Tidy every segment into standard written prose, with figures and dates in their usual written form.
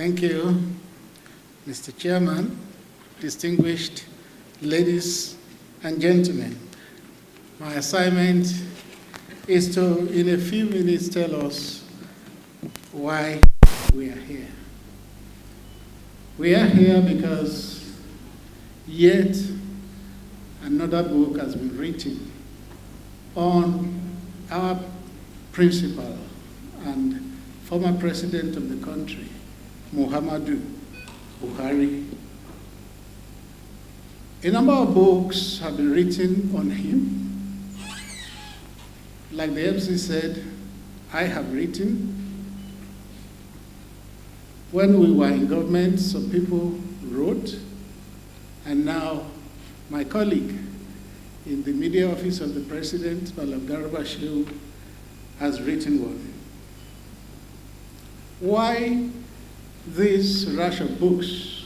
Thank you, Mr. Chairman, distinguished ladies and gentlemen. My assignment is to, in a few minutes, tell us why we are here. We are here because yet another book has been written on our principal and former president of the country, Muhammadu Buhari. A number of books have been written on him. Like the MC said, I have written. When we were in government, some people wrote, and now my colleague in the media office of the president, Garba, Shehu'S, has written one. Why this rush of books?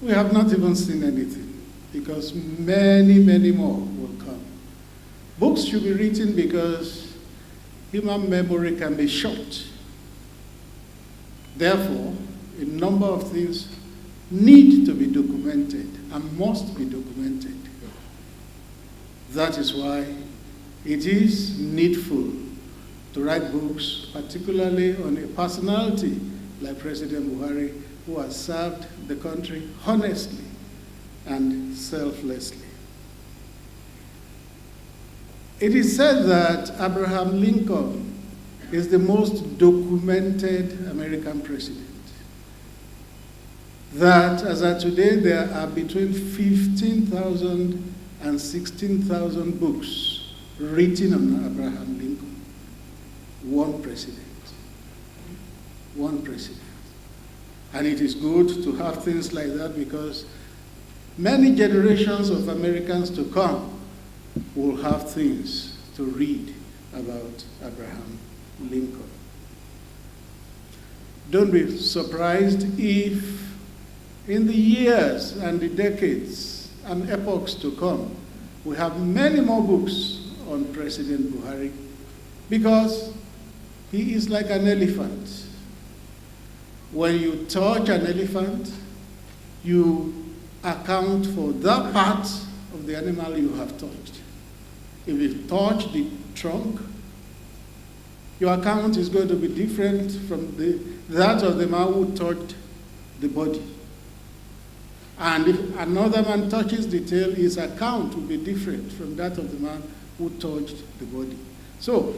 We have not even seen anything, because many, many more will come. Books should be written because human memory can be short. Therefore, a number of things need to be documented and must be documented. That is why it is needful to write books, particularly on a personality like President Buhari, who has served the country honestly and selflessly. It is said that Abraham Lincoln is the most documented American president. That as of today, there are between 15,000 and 16,000 books written on Abraham Lincoln. One president. One president. And it is good to have things like that because many generations of Americans to come will have things to read about Abraham Lincoln. Don't be surprised if in the years and the decades and epochs to come, we have many more books on President Buhari because he is like an elephant. When you touch an elephant, you account for that part of the animal you have touched. If you touch the trunk, your account is going to be different from that of the man who touched the body. And if another man touches the tail, his account will be different from that of the man who touched the body. So,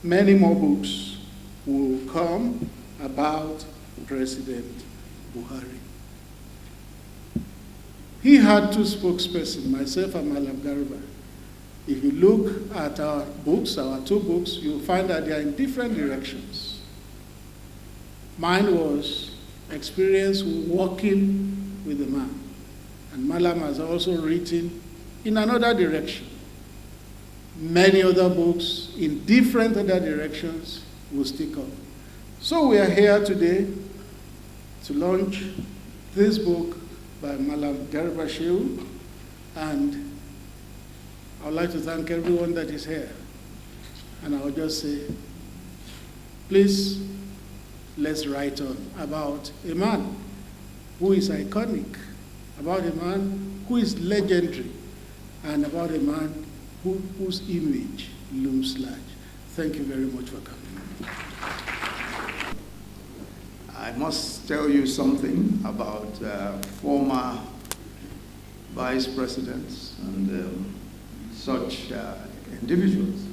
many more books will come about President Buhari. He had two spokespersons, myself and Garba. If you look at our books, our two books, you'll find that they are in different directions. Mine was experience working with the man. And Malam has also written in another direction. Many other books in different other directions will stick up. So we are here today to launch this book by Malam Garba Shehu'S, and I would like to thank everyone that is here. And I will just say, please, let's write on about a man who is iconic, about a man who is legendary, and about a man whose image looms large. Thank you very much for coming. I must tell you something about former vice presidents and such individuals.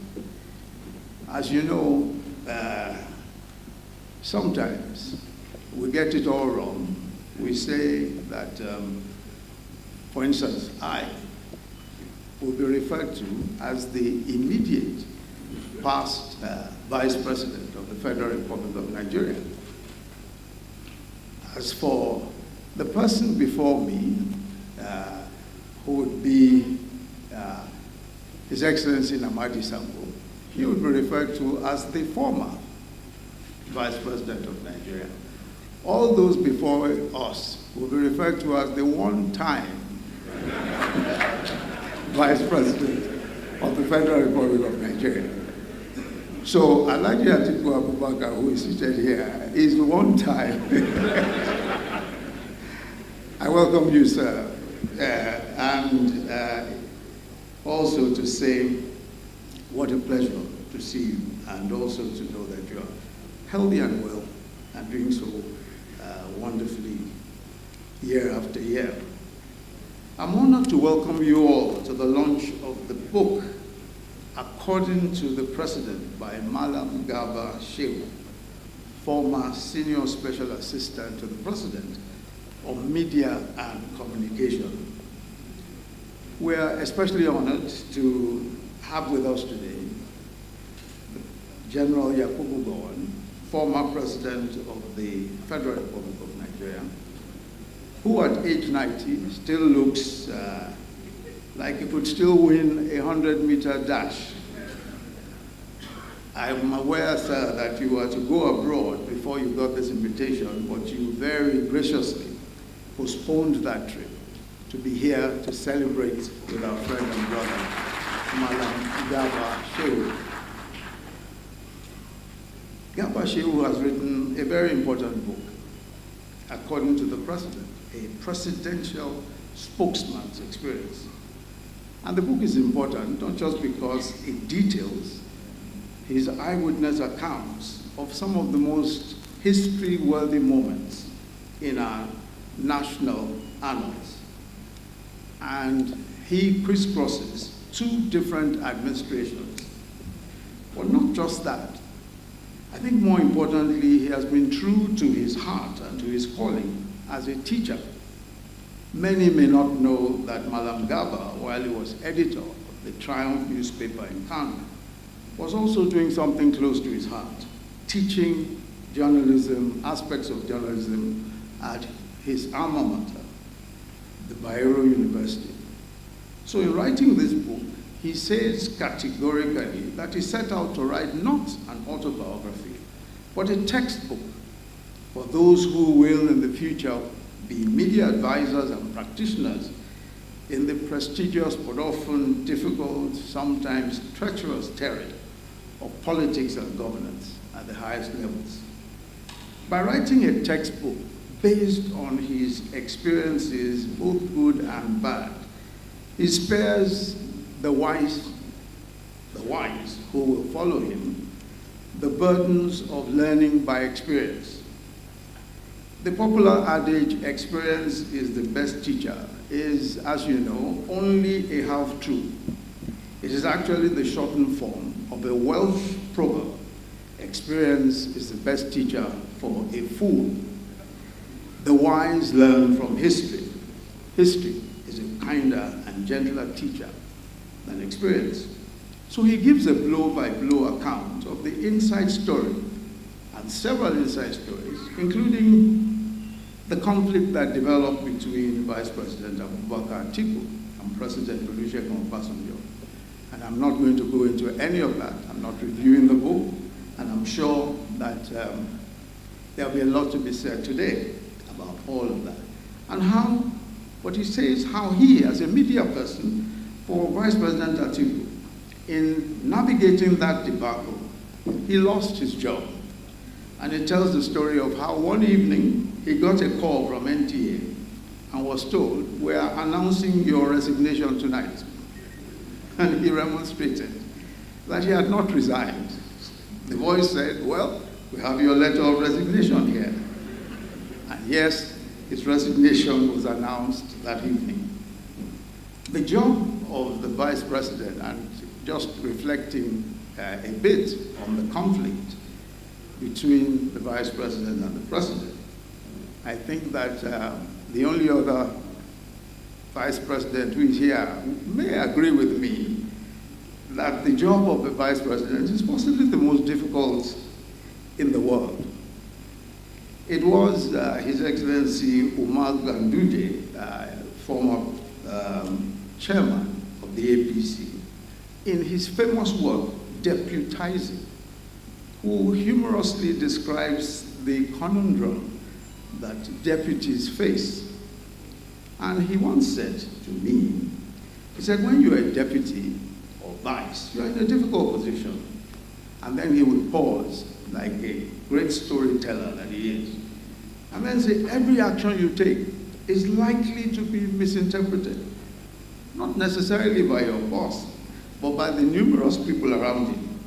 As you know, sometimes we get it all wrong. We say that, for instance, I will be referred to as the immediate past vice president of the Federal Republic of Nigeria. As for the person before me, who would be His Excellency Namadi Sambo, he would be referred to as the former Vice President of Nigeria. All those before us will be referred to as the one-time Vice President of the Federal Republic of Nigeria. So Alhaji Atiku Abubakar, who is seated here, is one time. I welcome you, sir. And also to say what a pleasure to see you, and also to know that you are healthy and well and doing so wonderfully year after year. I'm honored to welcome you all to the launch of the book, According to the President, by Malam Garba Shehu, former Senior Special Assistant to the President on Media and Communication. We are especially honored to have with us today General Yakubu Gowon, former President of the Federal Republic of Nigeria, who at age 90 still looks like he could still win a 100-meter dash. I'm aware, sir, that you were to go abroad before you got this invitation, but you very graciously postponed that trip to be here to celebrate with our friend and brother, Malam Garba Shehu. Garba Shehu has written a very important book, According to the President, a presidential spokesman's experience. And the book is important, not just because it details his eyewitness accounts of some of the most history-worthy moments in our national annals. And he crisscrosses two different administrations. But not just that. I think more importantly, he has been true to his heart and to his calling as a teacher. Many may not know that Malam Garba, while he was editor of the Triumph newspaper in Kano, was also doing something close to his heart, teaching journalism, aspects of journalism at his alma mater, the Bayero University. So in writing this book, he says categorically that he set out to write not an autobiography, but a textbook for those who will in the future be media advisors and practitioners in the prestigious but often difficult, sometimes treacherous terrain of politics and governance at the highest levels. By writing a textbook based on his experiences, both good and bad, he spares the wise who will follow him the burdens of learning by experience. The popular adage, experience is the best teacher, is, as you know, only a half-truth. It is actually the shortened form of a Welsh proverb. Experience is the best teacher for a fool. The wise learn from history. History is a kinder and gentler teacher than experience. So he gives a blow-by-blow account of the inside story and several inside stories, including the conflict that developed between Vice President Abubakar Atiku and President Olusegun Obasanjo. And I'm not going to go into any of that. I'm not reviewing the book, and I'm sure that there'll be a lot to be said today about all of that. And how, what he says, how he, as a media person for Vice President Atiku, in navigating that debacle, he lost his job. And it tells the story of how one evening he got a call from NTA and was told, "We are announcing your resignation tonight." And he remonstrated that he had not resigned. The voice said, "Well, we have your letter of resignation here." And yes, his resignation was announced that evening. The job of the Vice President, and just reflecting a bit on the conflict between the Vice President and the President, I think that the only other Vice President who is here may agree with me that the job of the Vice President is possibly the most difficult in the world. It was His Excellency Umar Ganduje, former chairman of the APC, in his famous work, Deputizing, who humorously describes the conundrum that deputies face. And he once said to me, he said, when you're a deputy or vice, you're in a difficult position. And then he would pause, like a great storyteller that he is, and then say, every action you take is likely to be misinterpreted. Not necessarily by your boss, but by the numerous people around him.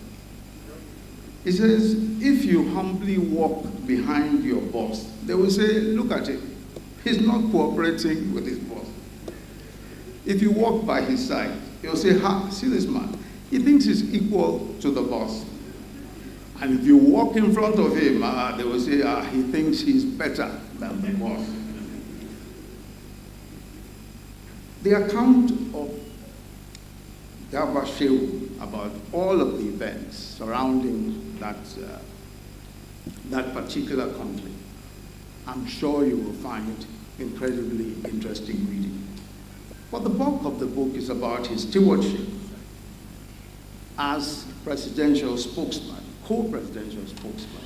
He says, if you humbly walk behind your boss, they will say, look at him. He's not cooperating with his boss. If you walk by his side, he'll say, ha, see this man. He thinks he's equal to the boss. And if you walk in front of him, they will say, he thinks he's better than the boss. The account of Garba Shehu about all of the events surrounding that particular conflict, I'm sure you will find incredibly interesting reading. But the bulk of the book is about his stewardship as presidential spokesman, co-presidential spokesman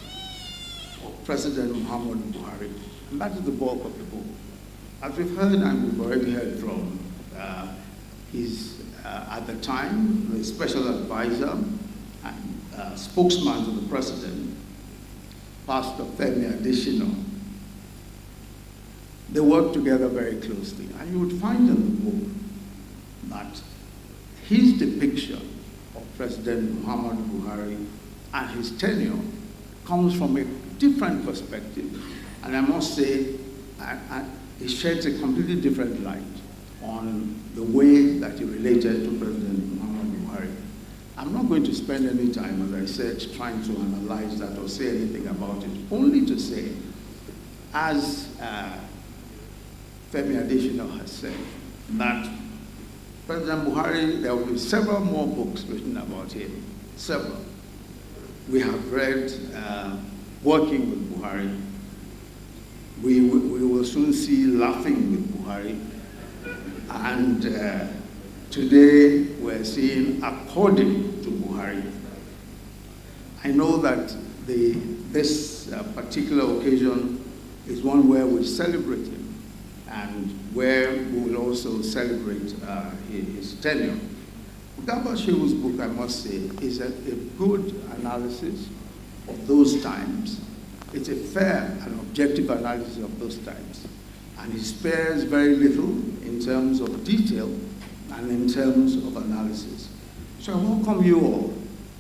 of President Muhammadu Buhari. And that is the bulk of the book. As we've heard, and we've already heard from his, at the time, the special advisor and spokesman to the president, Pastor Femi Adesina. They worked together very closely. And you would find in the book that his depiction of President Muhammadu Buhari and his tenure comes from a different perspective. And I must say, it sheds a completely different light on the way that he related to President Muhammadu Buhari. I'm not going to spend any time, as I said, trying to analyze that or say anything about it, only to say, as Femi Adesina has said, that President Buhari, there will be several more books written about him, several. We have read Working with Buhari. We will soon see Laughing with Buhari. And today we're seeing According to Buhari. I know that this particular occasion is one where we celebrate him and where we will also celebrate his tenure. Garba Shehu's book, I must say, is a good analysis of those times. It's a fair and objective analysis of those times. And he spares very little in terms of detail and in terms of analysis. So I welcome you all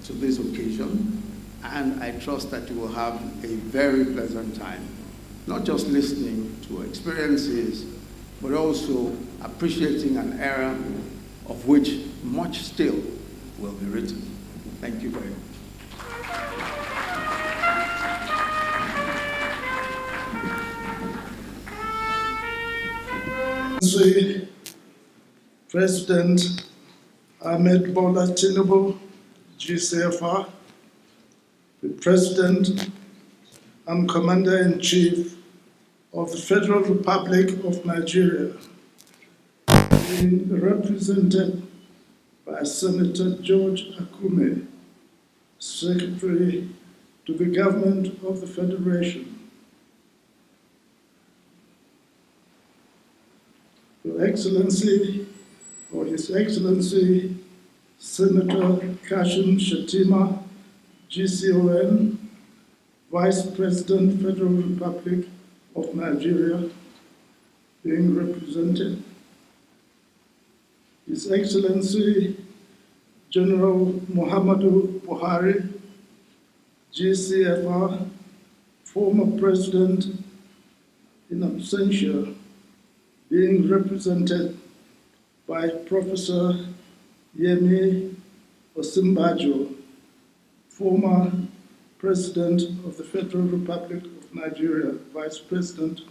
to this occasion, and I trust that you will have a very pleasant time, not just listening to experiences, but also appreciating an era of which much still will be written. Thank you very much. President Ahmed Bola Tinubu, GCFR, the President and Commander-in-Chief of the Federal Republic of Nigeria, being represented by Senator George Akume, Secretary to the Government of the Federation. Your Excellency, or His Excellency, Senator Kashim Shettima, GCON, Vice President, Federal Republic of Nigeria, being represented. His Excellency, General Muhammadu Buhari, GCFR, former President in absentia, being represented by Professor Yemi Osinbajo, former President of the Federal Republic of Nigeria, Vice President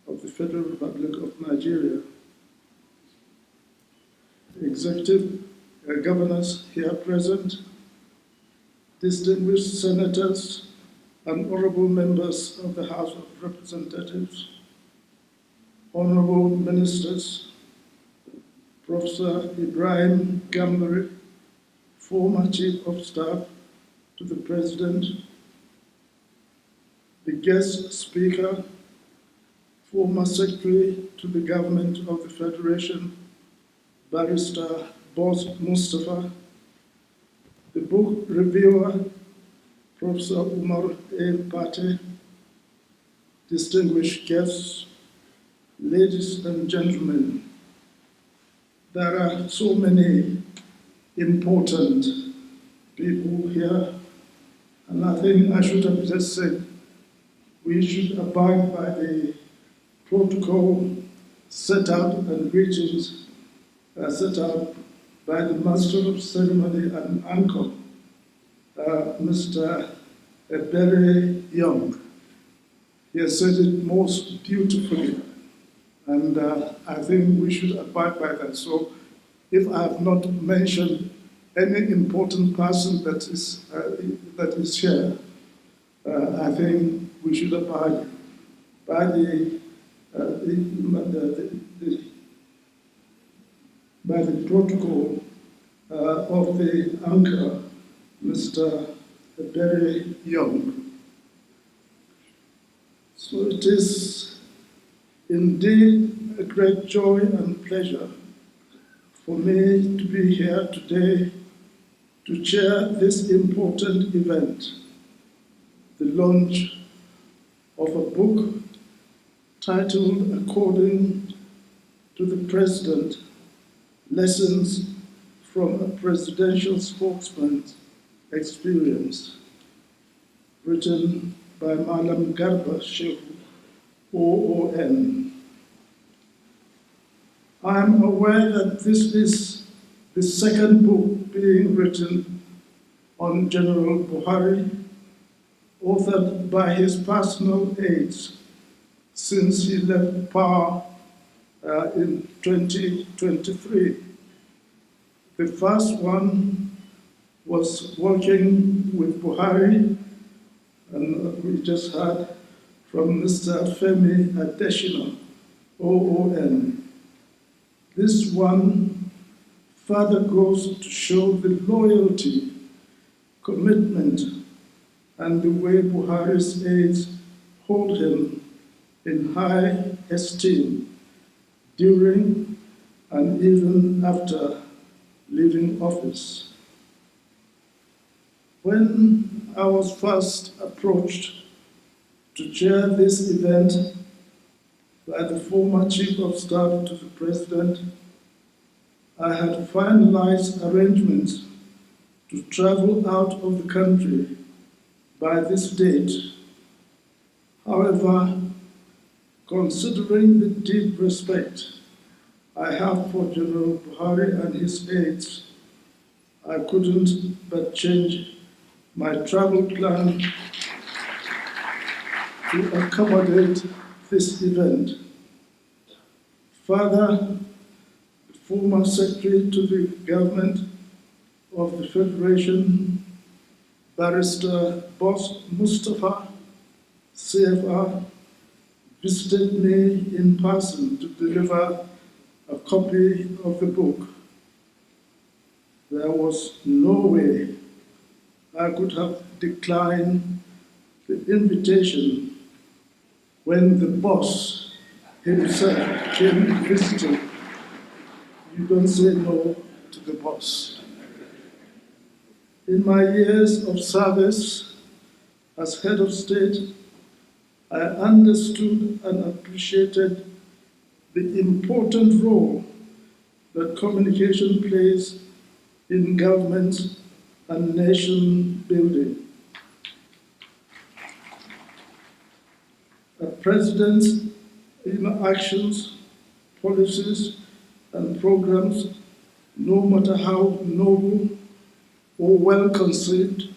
of the Federal Republic of Nigeria. Executive governors here present, distinguished senators and honorable members of the House of Representatives, honorable ministers, Professor Ibrahim Gambari, former Chief of Staff to the President, the guest speaker, former Secretary to the Government of the Federation, Barrister Boz Mustafa, the book reviewer Professor Umar A. Pate, distinguished guests, ladies and gentlemen, there are so many important people here, and I think I should have just said we should abide by the protocol set out and greetings set out by the Master of Ceremony and Anchor, Mr. Ebere Young. He has said it most beautifully, and I think we should abide by that. So if I have not mentioned any important person that is here, I think we should abide by the protocol of the anchor, Mr. Ebere Young. So it is indeed a great joy and pleasure for me to be here today to chair this important event, the launch of a book titled, According to the President, Lessons from a Presidential Spokesman's Experience, written by Malam Garba, Shehu'S, OON. I am aware that this is the second book being written on General Buhari, authored by his personal aides since he left power in 2023. The first one was working with Buhari, and we just heard from Mr. Femi Adesina, OON. This one further goes to show the loyalty, commitment, and the way Buhari's aides hold him in high esteem during and even after leaving office. When I was first approached to chair this event by the former Chief of Staff to the President, I had finalized arrangements to travel out of the country by this date. However, considering the deep respect I have for General Buhari and his aides, I couldn't but change my travel plan to accommodate this event. Further, the former Secretary to the Government of the Federation, Barrister Boss Mustafa, CFR, visited me in person to deliver a copy of the book. There was no way I could have declined the invitation when the boss himself came visiting. You don't say no to the boss. In my years of service as head of state, I understood and appreciated the important role that communication plays in government and nation building. A president's actions, policies, and programs, no matter how noble or well conceived,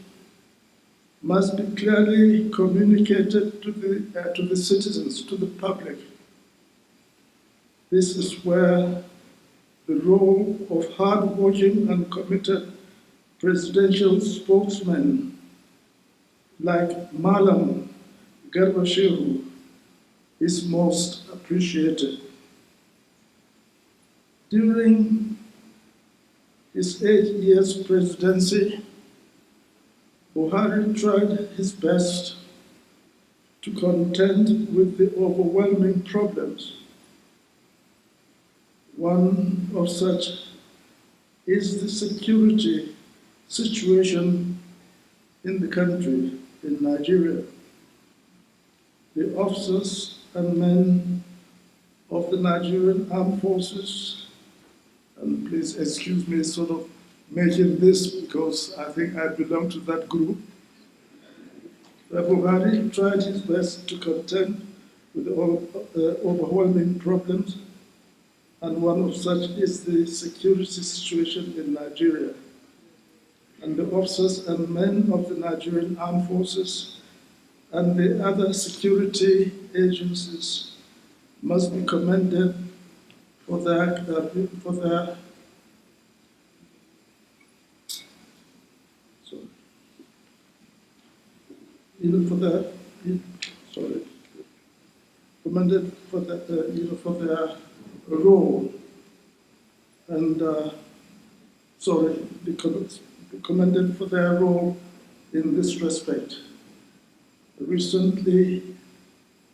must be clearly communicated to the citizens, to the public. This is where the role of hard-working and committed presidential spokesmen like Malam Garba Shehu is most appreciated. During his 8 years presidency, Buhari tried his best to contend with the overwhelming problems. One of such is the security situation in the country, in Nigeria. The officers and men of the Nigerian Armed Forces, and please excuse me sort of making this because I think I belong to that group. Buhari tried his best to contend with the overwhelming problems, and one of such is the security situation in Nigeria. And the officers and men of the Nigerian Armed Forces and the other security agencies must be commended for their commended for for their role, and commended for their role in this respect. Recently,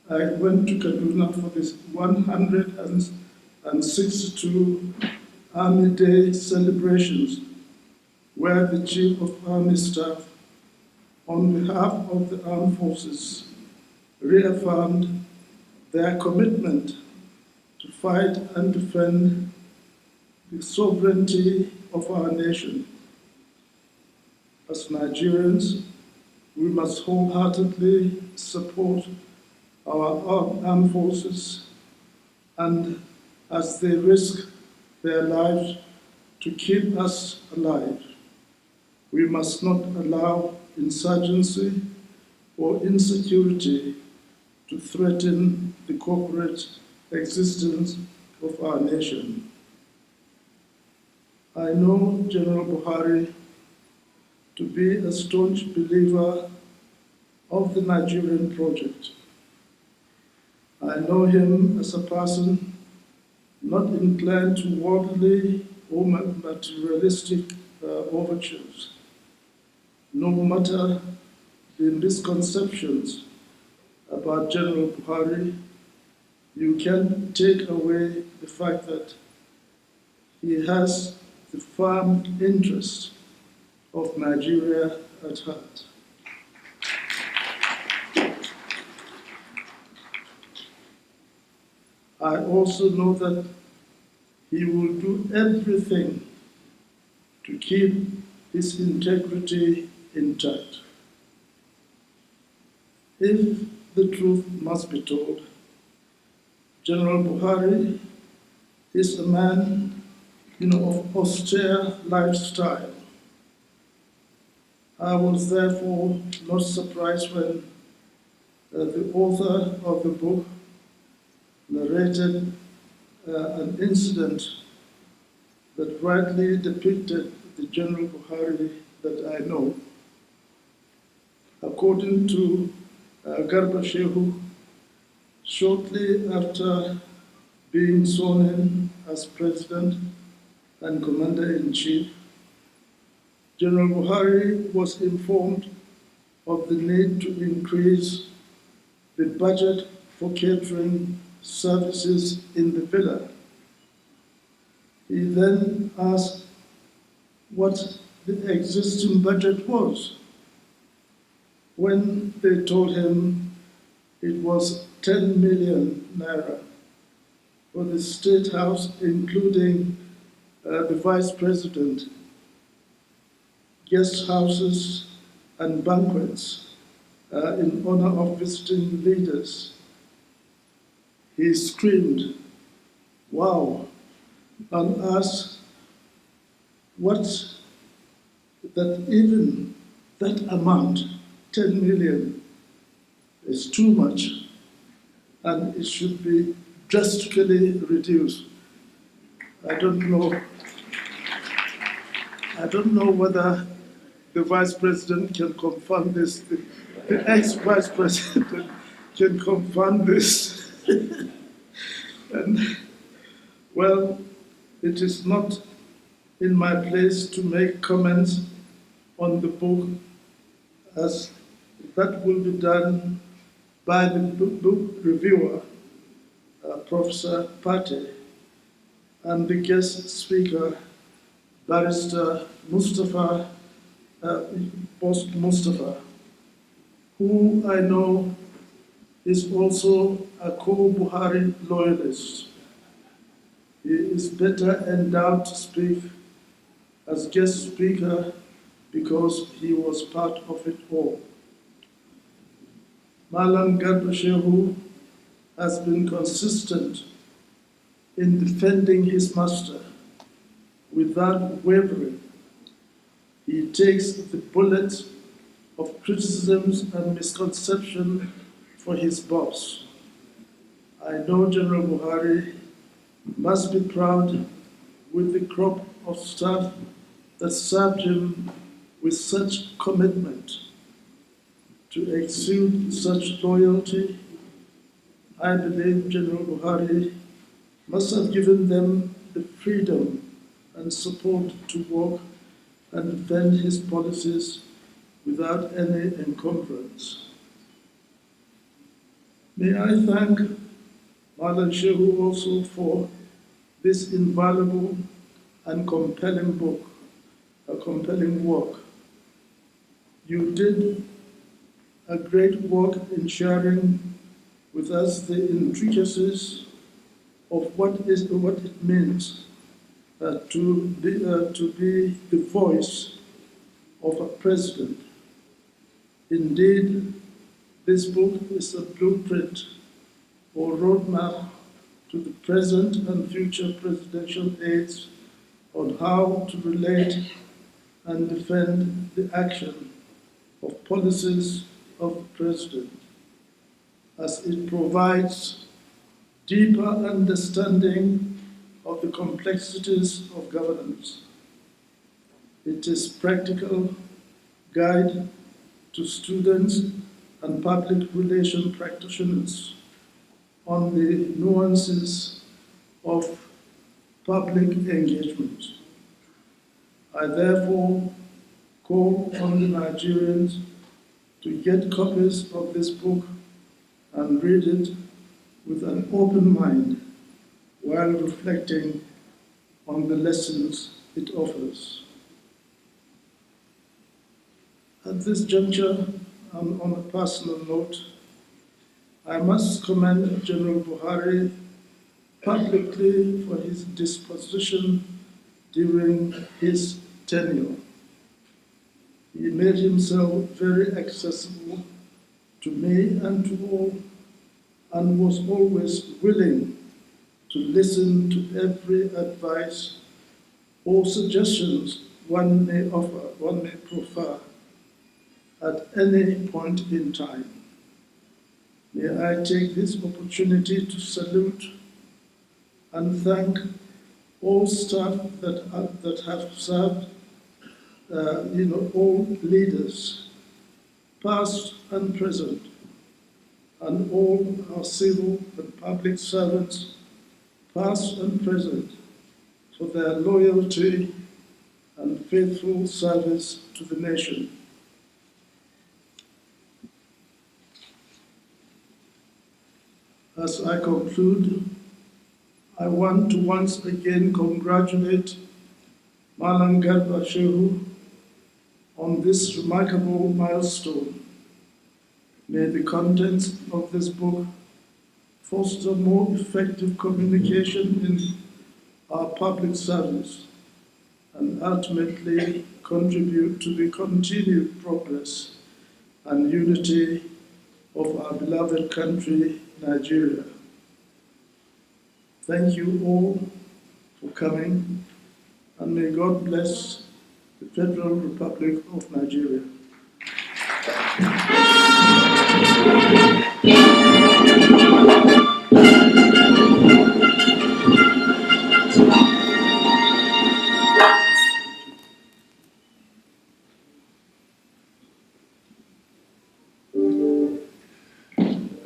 I went to Kaduna for this 162 Army Day celebrations, where the Chief of Army Staff, on behalf of the armed forces, reaffirmed their commitment to fight and defend the sovereignty of our nation. As Nigerians, we must wholeheartedly support our armed forces, and as they risk their lives to keep us alive, we must not allow insurgency or insecurity to threaten the corporate existence of our nation. I know General Buhari to be a staunch believer of the Nigerian project. I know him as a person not inclined to worldly or materialistic overtures. No matter the misconceptions about General Buhari, you can take away the fact that he has the firm interest of Nigeria at heart. I also know that he will do everything to keep his integrity intact. If the truth must be told, General Buhari is a man, of austere lifestyle. I was therefore not surprised when the author of the book narrated an incident that rightly depicted the General Buhari that I know. According to Garba Shehu, shortly after being sworn in as President and Commander-in-Chief, General Buhari was informed of the need to increase the budget for catering services in the villa. He then asked what the existing budget was. When they told him it was 10 million naira for the State House, including the Vice President, guest houses and banquets in honor of visiting leaders, he screamed, "Wow," and asked that even that amount, 10 million, is too much, and it should be drastically reduced. I don't know whether the Vice President can confirm this, the ex-Vice President can confirm this. And, well, it is not in my place to make comments on the book, as that will be done by the book reviewer, Professor Pate, and the guest speaker, Barrister Mustafa Boss Mustafa, who I know is also a co-Buhari loyalist. He is better endowed to speak as guest speaker because he was part of it all. Malam Garba Shehu has been consistent in defending his master without wavering. He takes the bullet of criticisms and misconception for his boss. I know General Buhari must be proud with the crop of staff that served him with such commitment. To exude such loyalty, I believe General Buhari must have given them the freedom and support to work and defend his policies without any encumbrance. May I thank Malam Shehu also for this invaluable and compelling book, a compelling work. You did a great work in sharing with us the intricacies of what it means to be the voice of a president. Indeed, this book is a blueprint or roadmap to the present and future presidential aides on how to relate and defend the action of policies of the president, as it provides deeper understanding of the complexities of governance. It is practical guide to students and public relation practitioners on the nuances of public engagement. I therefore call on the Nigerians to get copies of this book and read it with an open mind while reflecting on the lessons it offers. At this juncture, and on a personal note, I must commend General Buhari publicly for his disposition during his tenure. He made himself very accessible to me and to all, and was always willing to listen to every advice or suggestions one may offer, one may proffer at any point in time. May I take this opportunity to salute and thank all staff that have served, all leaders, past and present, and all our civil and public servants, past and present, for their loyalty and faithful service to the nation. As I conclude, I want to once again congratulate Malam Garba Shehu on this remarkable milestone. May the contents of this book foster more effective communication in our public service and ultimately contribute to the continued progress and unity of our beloved country, Nigeria. Thank you all for coming, and may God bless the Federal Republic of Nigeria.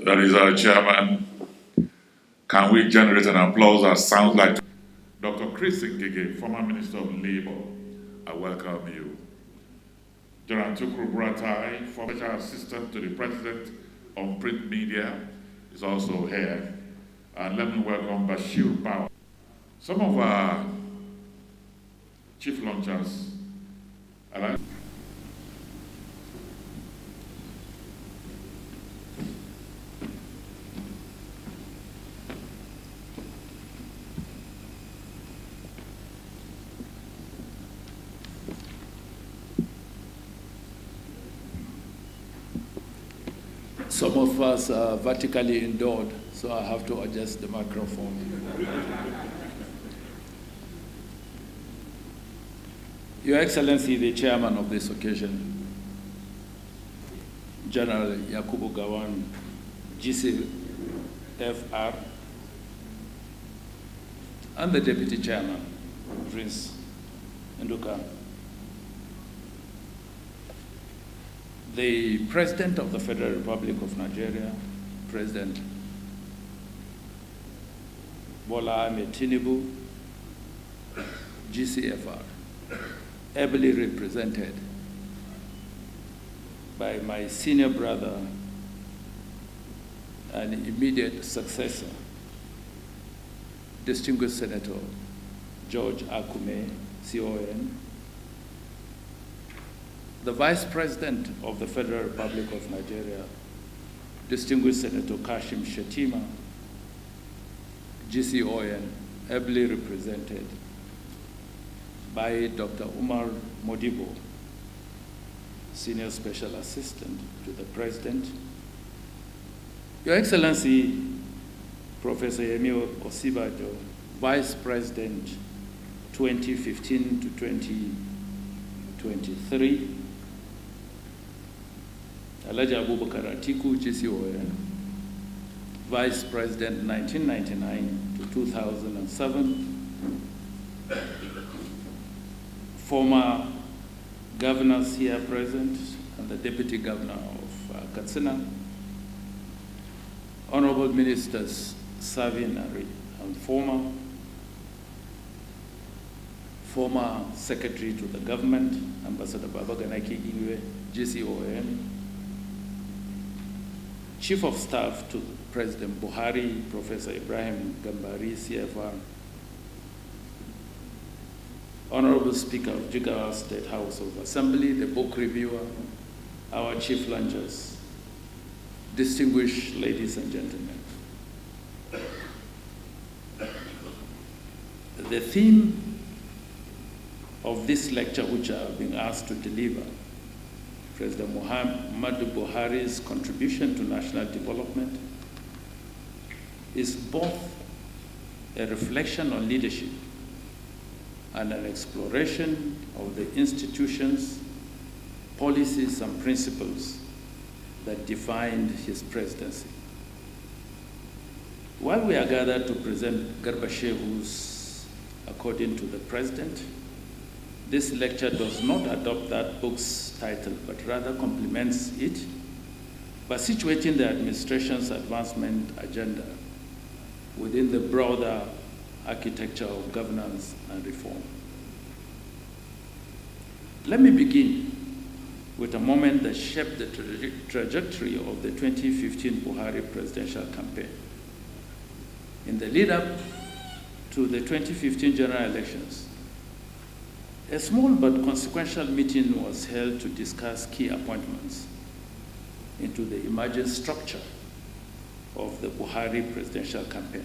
That is our chairman. Can we generate an applause that sounds like Dr. Chris Ngige, former Minister of Labour? I welcome you. Ddn'T former special assistant to the President on print media, is also here. And let me welcome Bashir Power. Some of our chief launchers, Some of us are vertically endowed, so I have to adjust the microphone. Your Excellency, the chairman of this occasion, General Yakubu Gowon, GCFR, and the Deputy Chairman, Prince Nduka, the President of the Federal Republic of Nigeria, President Bola Ahmed Tinubu, GCFR, ably represented by my senior brother and immediate successor, distinguished Senator George Akume, CON, the Vice President of the Federal Republic of Nigeria, distinguished Senator Kashim Shettima, GCON, ably represented by Dr. Umar Modibo, Senior Special Assistant to the President, Your Excellency, Professor Yemi Osibajo, Vice President 2015 to 2023, Alhaji Abubakar Atiku, GCON, Vice President 1999 to 2007, former governors here present, and the Deputy Governor of Katsina, Honorable Ministers serving and former Secretary to the Government, Ambassador Babaganaki Iwe, GCON, Chief of Staff to President Buhari, Professor Ibrahim Gambari, CFR, Honorable Speaker of Jigawa State House of Assembly, the book reviewer, our chief lunchers, distinguished ladies and gentlemen. The theme of this lecture, which I have been asked to deliver, President Muhammadu Buhari's contribution to national development, is both a reflection on leadership and an exploration of the institutions, policies, and principles that defined his presidency. While we are gathered to present Garba Shehu'S according to the President, this lecture does not adopt that book's title, but rather complements it by situating the administration's advancement agenda within the broader architecture of governance and reform. Let me begin with a moment that shaped the trajectory of the 2015 Buhari presidential campaign. In the lead up to the 2015 general elections, a small but consequential meeting was held to discuss key appointments into the emerging structure of the Buhari presidential campaign.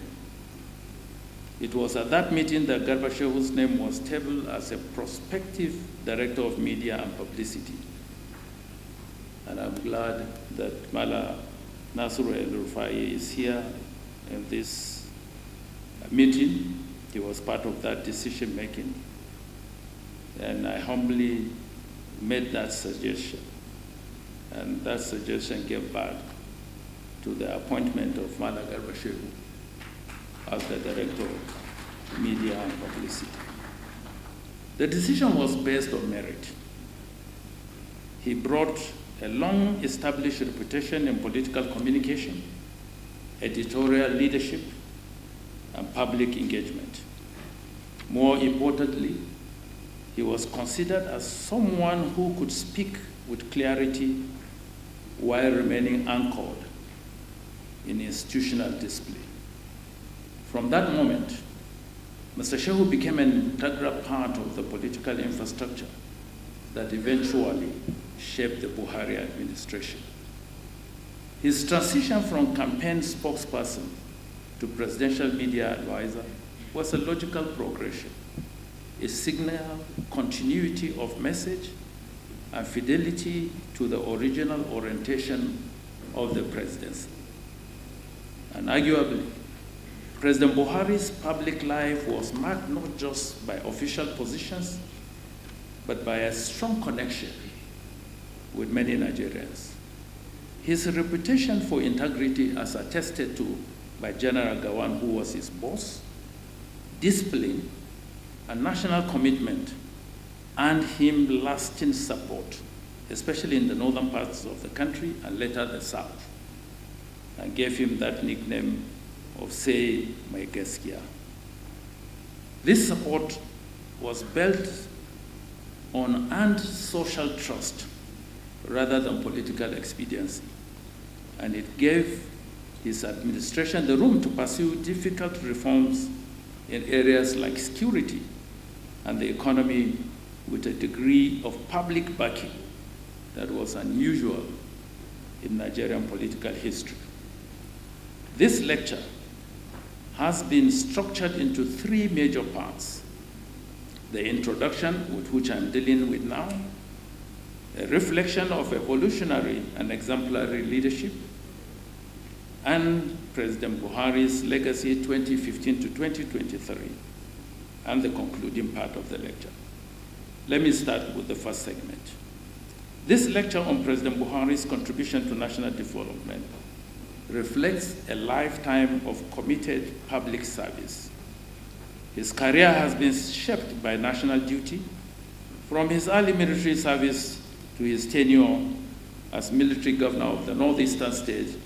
It was at that meeting that Garba Shehu'S name was tabled as a prospective director of media and publicity. And I'm glad that Mala Nasru El-Rufai is here in this meeting. He was part of that decision making. And I humbly made that suggestion. And that suggestion gave birth to the appointment of Mala Garba Shehu as the Director of Media and Publicity. The decision was based on merit. He brought a long-established reputation in political communication, editorial leadership, and public engagement. More importantly, he was considered as someone who could speak with clarity while remaining anchored in institutional discipline. From that moment, Mr. Shehu became an integral part of the political infrastructure that eventually shaped the Buhari administration. His transition from campaign spokesperson to presidential media advisor was a logical progression, a signal continuity of message and fidelity to the original orientation of the presidency. And arguably, President Buhari's public life was marked not just by official positions, but by a strong connection with many Nigerians. His reputation for integrity, as attested to by General Gowon, who was his boss, discipline, and national commitment earned him lasting support, especially in the northern parts of the country and later the south, and gave him that nickname of "Say My Gaskiya." This support was built on earned social trust rather than political expediency, and it gave his administration the room to pursue difficult reforms in areas like security and the economy with a degree of public backing that was unusual in Nigerian political history. This lecture has been structured into three major parts: the introduction, with which I'm dealing with now, a reflection of evolutionary and exemplary leadership, and President Buhari's legacy 2015 to 2023, and the concluding part of the lecture. Let me start with the first segment. This lecture on President Buhari's contribution to national development reflects a lifetime of committed public service. His career has been shaped by national duty, from his early military service to his tenure as military governor of the northeastern state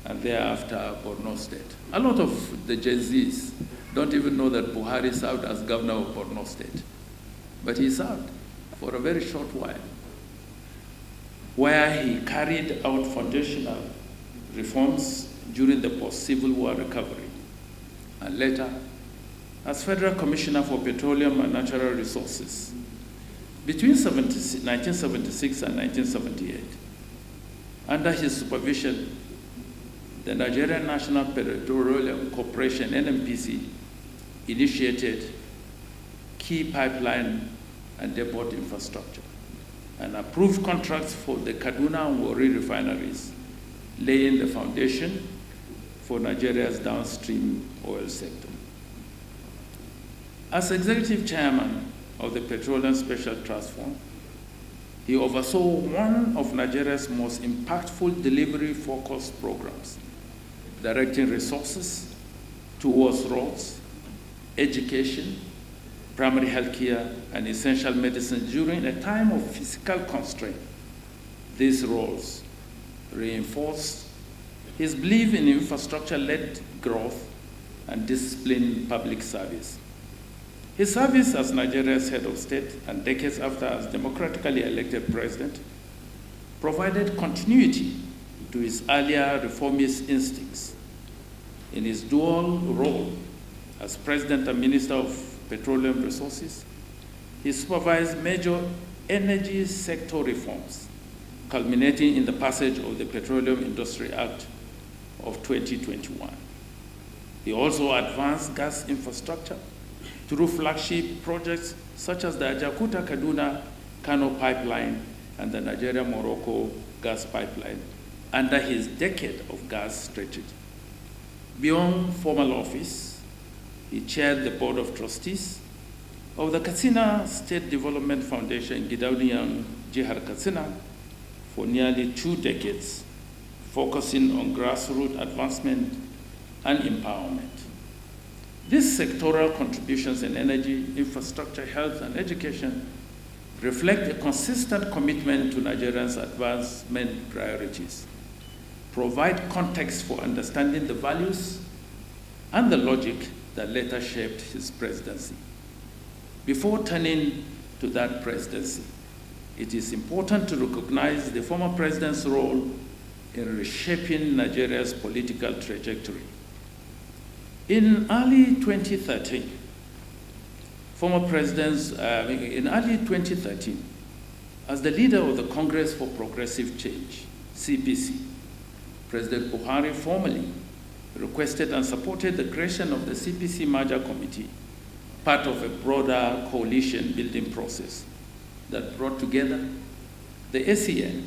and thereafter Borno State. A lot of the Gen Zs don't even know that Buhari served as governor of Borno State, but he served for a very short while, where he carried out foundational reforms during the post-Civil War recovery, and later as Federal Commissioner for Petroleum and Natural Resources between 1976 and 1978. Under his supervision, the Nigerian National Petroleum Corporation, NNPC, initiated key pipeline and depot infrastructure and approved contracts for the Kaduna and Warri refineries, laying the foundation for Nigeria's downstream oil sector. As executive chairman of the Petroleum Special Trust Fund, he oversaw one of Nigeria's most impactful delivery-focused programs, directing resources towards roads, education, primary health care, and essential medicine during a time of fiscal constraint. These roles reinforced his belief in infrastructure-led growth and disciplined public service. His service as Nigeria's head of state and decades after as democratically elected president provided continuity to his earlier reformist instincts. In his dual role as president and minister of petroleum resources, he supervised major energy sector reforms, culminating in the passage of the Petroleum Industry Act of 2021. He also advanced gas infrastructure through flagship projects such as the Ajakuta-Kaduna-Kano pipeline and the Nigeria-Morocco gas pipeline under his decade of gas strategy. Beyond formal office, he chaired the board of trustees of the Katsina State Development Foundation in Gidauniyan, Jihar Katsina, for nearly 2 decades, focusing on grassroots advancement and empowerment. These sectoral contributions in energy, infrastructure, health, and education reflect a consistent commitment to Nigerians' advancement priorities, provide context for understanding the values and the logic that later shaped his presidency. Before turning to that presidency, it is important to recognize the former president's role in reshaping Nigeria's political trajectory. In early 2013, as the leader of the Congress for Progressive Change, CPC, President Buhari formally requested and supported the creation of the CPC Merger Committee, part of a broader coalition building process that brought together the ACN,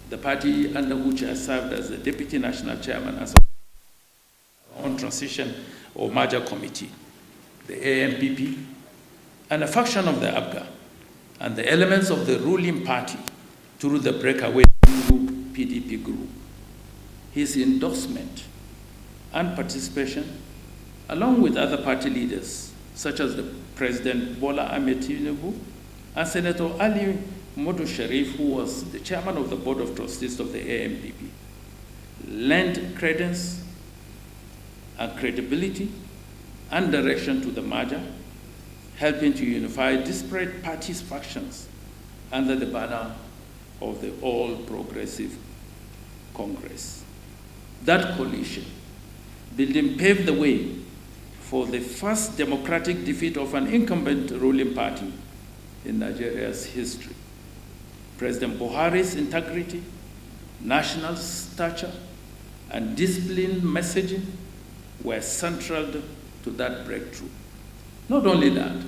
the party under which I served as the Deputy National Chairman as on transition or merger committee, the AMPP, and a faction of the ABGA, and the elements of the ruling party through the breakaway PDP group. His endorsement and participation, along with other party leaders, such as the President Bola Ahmed Tinubu and Senator Ali Modu Sharif, who was the chairman of the Board of Trustees of the AMPP, lent credence and credibility and direction to the merger, helping to unify disparate parties' factions under the banner of the All Progressive Congress. That coalition building paved the way for the first democratic defeat of an incumbent ruling party in Nigeria's history. President Buhari's integrity, national stature, and disciplined messaging were central to that breakthrough. Not only that,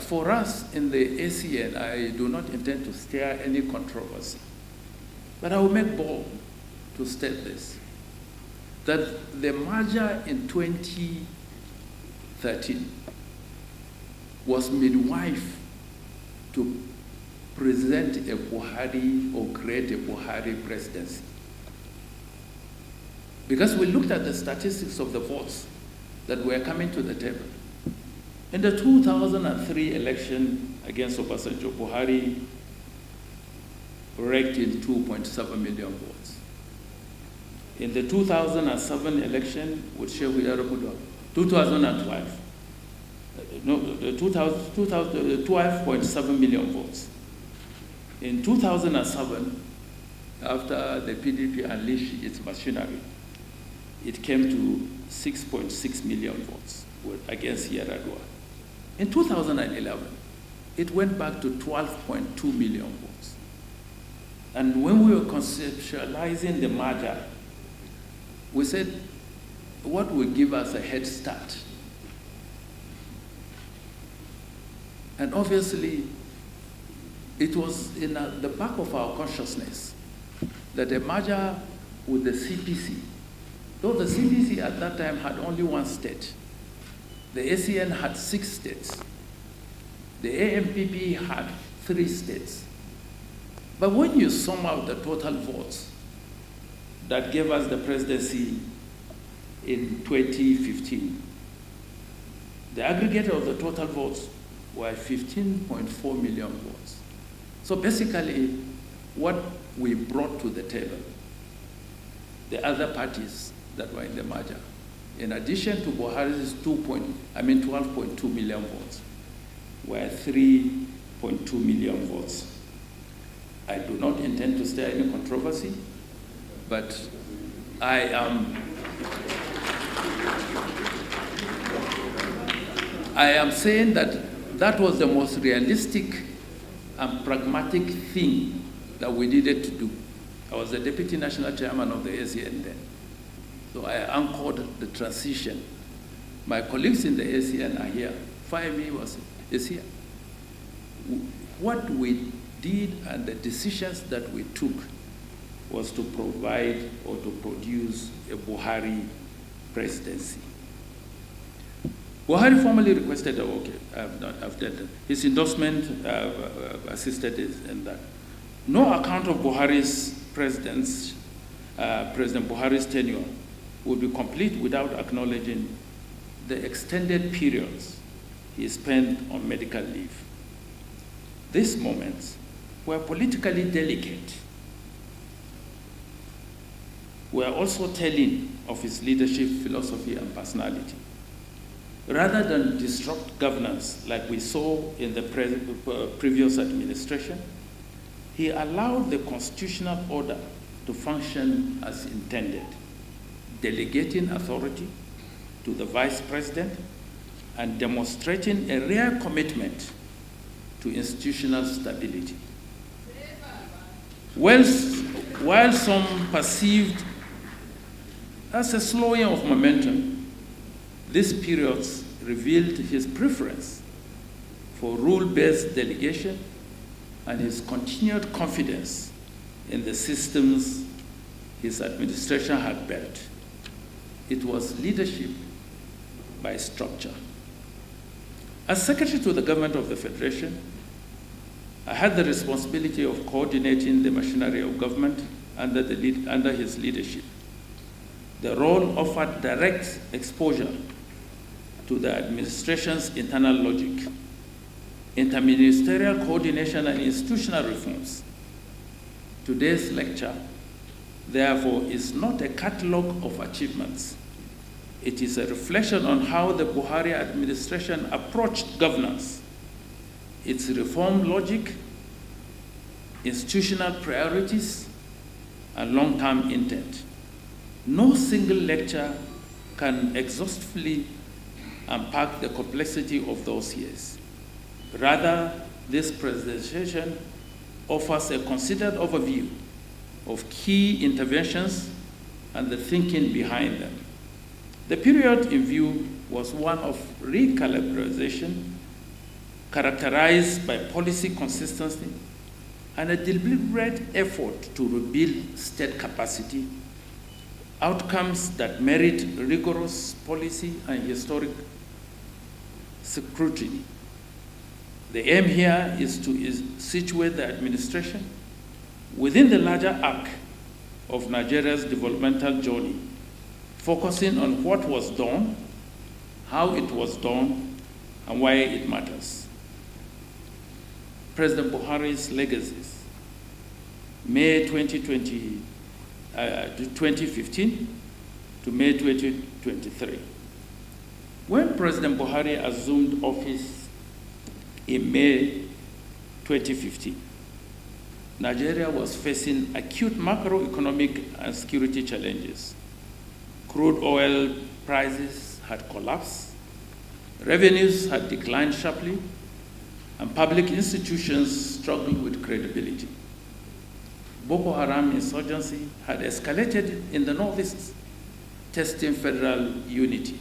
for us in the ACN, I do not intend to stir any controversy, but I will make bold to state this, that the merger in 2013 was midwife to present a Buhari or create a Buhari presidency. Because we looked at the statistics of the votes that were coming to the table. In the 2003 election against Obasanjo, Buhari raked in 2.7 million votes. In the 2007 election with Shehu'S, 2012, no, the 12.7 million votes. In 2007, after the PDP unleashed its machinery, it came to 6.6 million votes against Yar'Adua. In 2011, it went back to 12.2 million votes. And when we were conceptualizing the merger, we said, what will give us a head start? And obviously, it was in the back of our consciousness that a merger with the CPC, though the CPC at that time had only one state, the ACN had 6 states, the AMPP had 3 states. But when you sum out the total votes that gave us the presidency in 2015, the aggregate of the total votes were 15.4 million votes. So basically, what we brought to the table, the other parties that were in the merger, in addition to Buhari's 12.2 million votes, were 3.2 million votes. I do not intend to stir any controversy, but I am saying that that was the most realistic and pragmatic thing that we needed to do. I was the Deputy National Chairman of the ACN then. So I anchored the transition. My colleagues in the ACN are here. Fahmy is here. What we did and the decisions that we took was to provide or to produce a Buhari presidency. Buhari formally requested, okay, I've done that. His endorsement assisted in that. No account of Buhari's President Buhari's tenure would be complete without acknowledging the extended periods he spent on medical leave. These moments were politically delicate, were also telling of his leadership philosophy and personality. Rather than disrupt governance like we saw in the previous administration, he allowed the constitutional order to function as intended, delegating authority to the vice president and demonstrating a rare commitment to institutional stability. While some perceived as a slowing of momentum, these periods revealed his preference for rule-based delegation and his continued confidence in the systems his administration had built. It was leadership by structure. As Secretary to the Government of the Federation, I had the responsibility of coordinating the machinery of government under his leadership. The role offered direct exposure to the administration's internal logic, interministerial coordination and institutional reforms. Today's lecture, therefore, is not a catalogue of achievements. It is a reflection on how the Buhari administration approached governance, its reform logic, institutional priorities, and long-term intent. No single lecture can exhaustively unpack the complexity of those years. Rather, this presentation offers a considered overview of key interventions and the thinking behind them. The period in view was one of recalibration, characterized by policy consistency and a deliberate effort to rebuild state capacity, outcomes that merit rigorous policy and historic scrutiny. The aim here is to situate the administration within the larger arc of Nigeria's developmental journey, focusing on what was done, how it was done, and why it matters. President Buhari's legacies, May 2015 to May 2023. When President Buhari assumed office in May 2015, Nigeria was facing acute macroeconomic and security challenges. Crude oil prices had collapsed, revenues had declined sharply, and public institutions struggled with credibility. Boko Haram insurgency had escalated in the northeast, testing federal unity.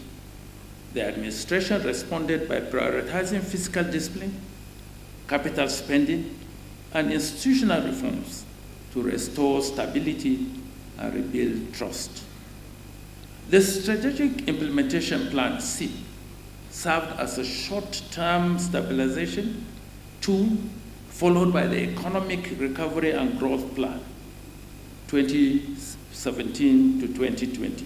The administration responded by prioritizing fiscal discipline, capital spending, and institutional reforms to restore stability and rebuild trust. The Strategic Implementation Plan, SIP, served as a short-term stabilization tool, followed by the Economic Recovery and Growth Plan, 2017 to 2020,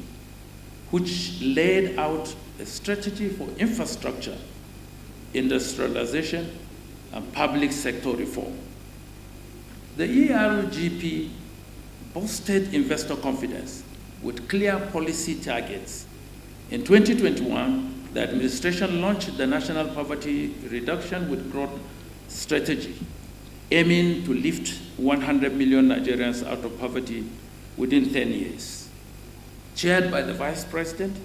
which laid out a strategy for infrastructure, industrialization, and public sector reform. The ERGP boosted investor confidence with clear policy targets. In 2021, the administration launched the National Poverty Reduction with Growth Strategy, aiming to lift 100 million Nigerians out of poverty within 10 years. Chaired by the Vice President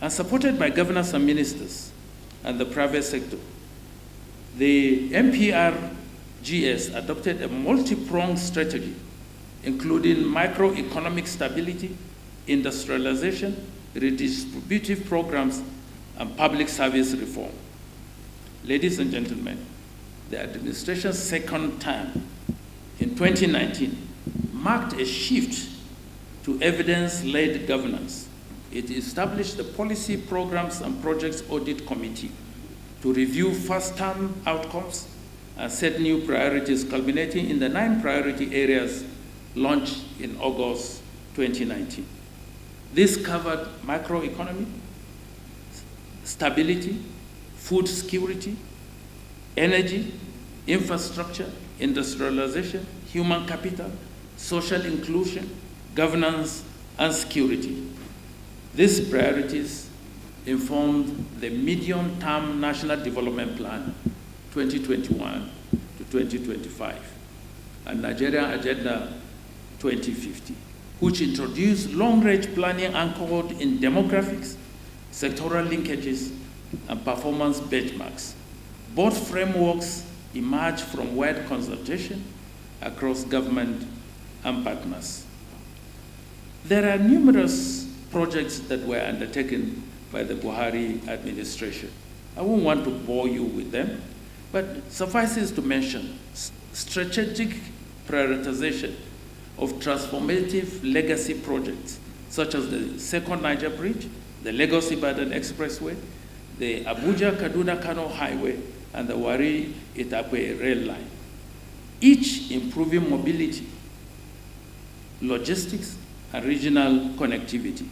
and supported by governors and ministers and the private sector, the MPRGS adopted a multi-pronged strategy, including microeconomic stability, industrialization, redistributive programs, and public service reform. Ladies and gentlemen, the administration's second term in 2019 marked a shift to evidence-led governance. It established the Policy Programs and Projects Audit Committee to review first-term outcomes and set new priorities, culminating in the 9 priority areas launched in August 2019. This covered microeconomy, stability, food security, energy, infrastructure, industrialization, human capital, social inclusion, governance, and security. These priorities informed the medium-term National Development Plan 2021 to 2025 and Nigeria Agenda 2050, which introduced long-range planning anchored in demographics, sectoral linkages, and performance benchmarks. Both frameworks emerged from wide consultation across government and partners. There are numerous projects that were undertaken by the Buhari administration. I won't want to bore you with them, but suffices to mention strategic prioritization of transformative legacy projects, such as the Second Niger Bridge, the Lagos-Ibadan Expressway, the Abuja-Kaduna-Kano Highway, and the Warri-Itakpe rail line, each improving mobility, logistics, and regional connectivity.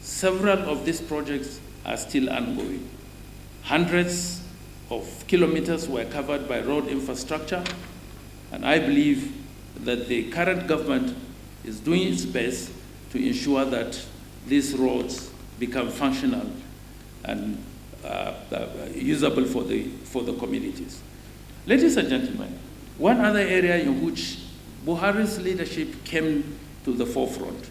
Several of these projects are still ongoing. Hundreds of kilometers were covered by road infrastructure, and I believe that the current government is doing its best to ensure that these roads become functional and usable for the communities. Ladies and gentlemen, one other area in which Buhari's leadership came to the forefront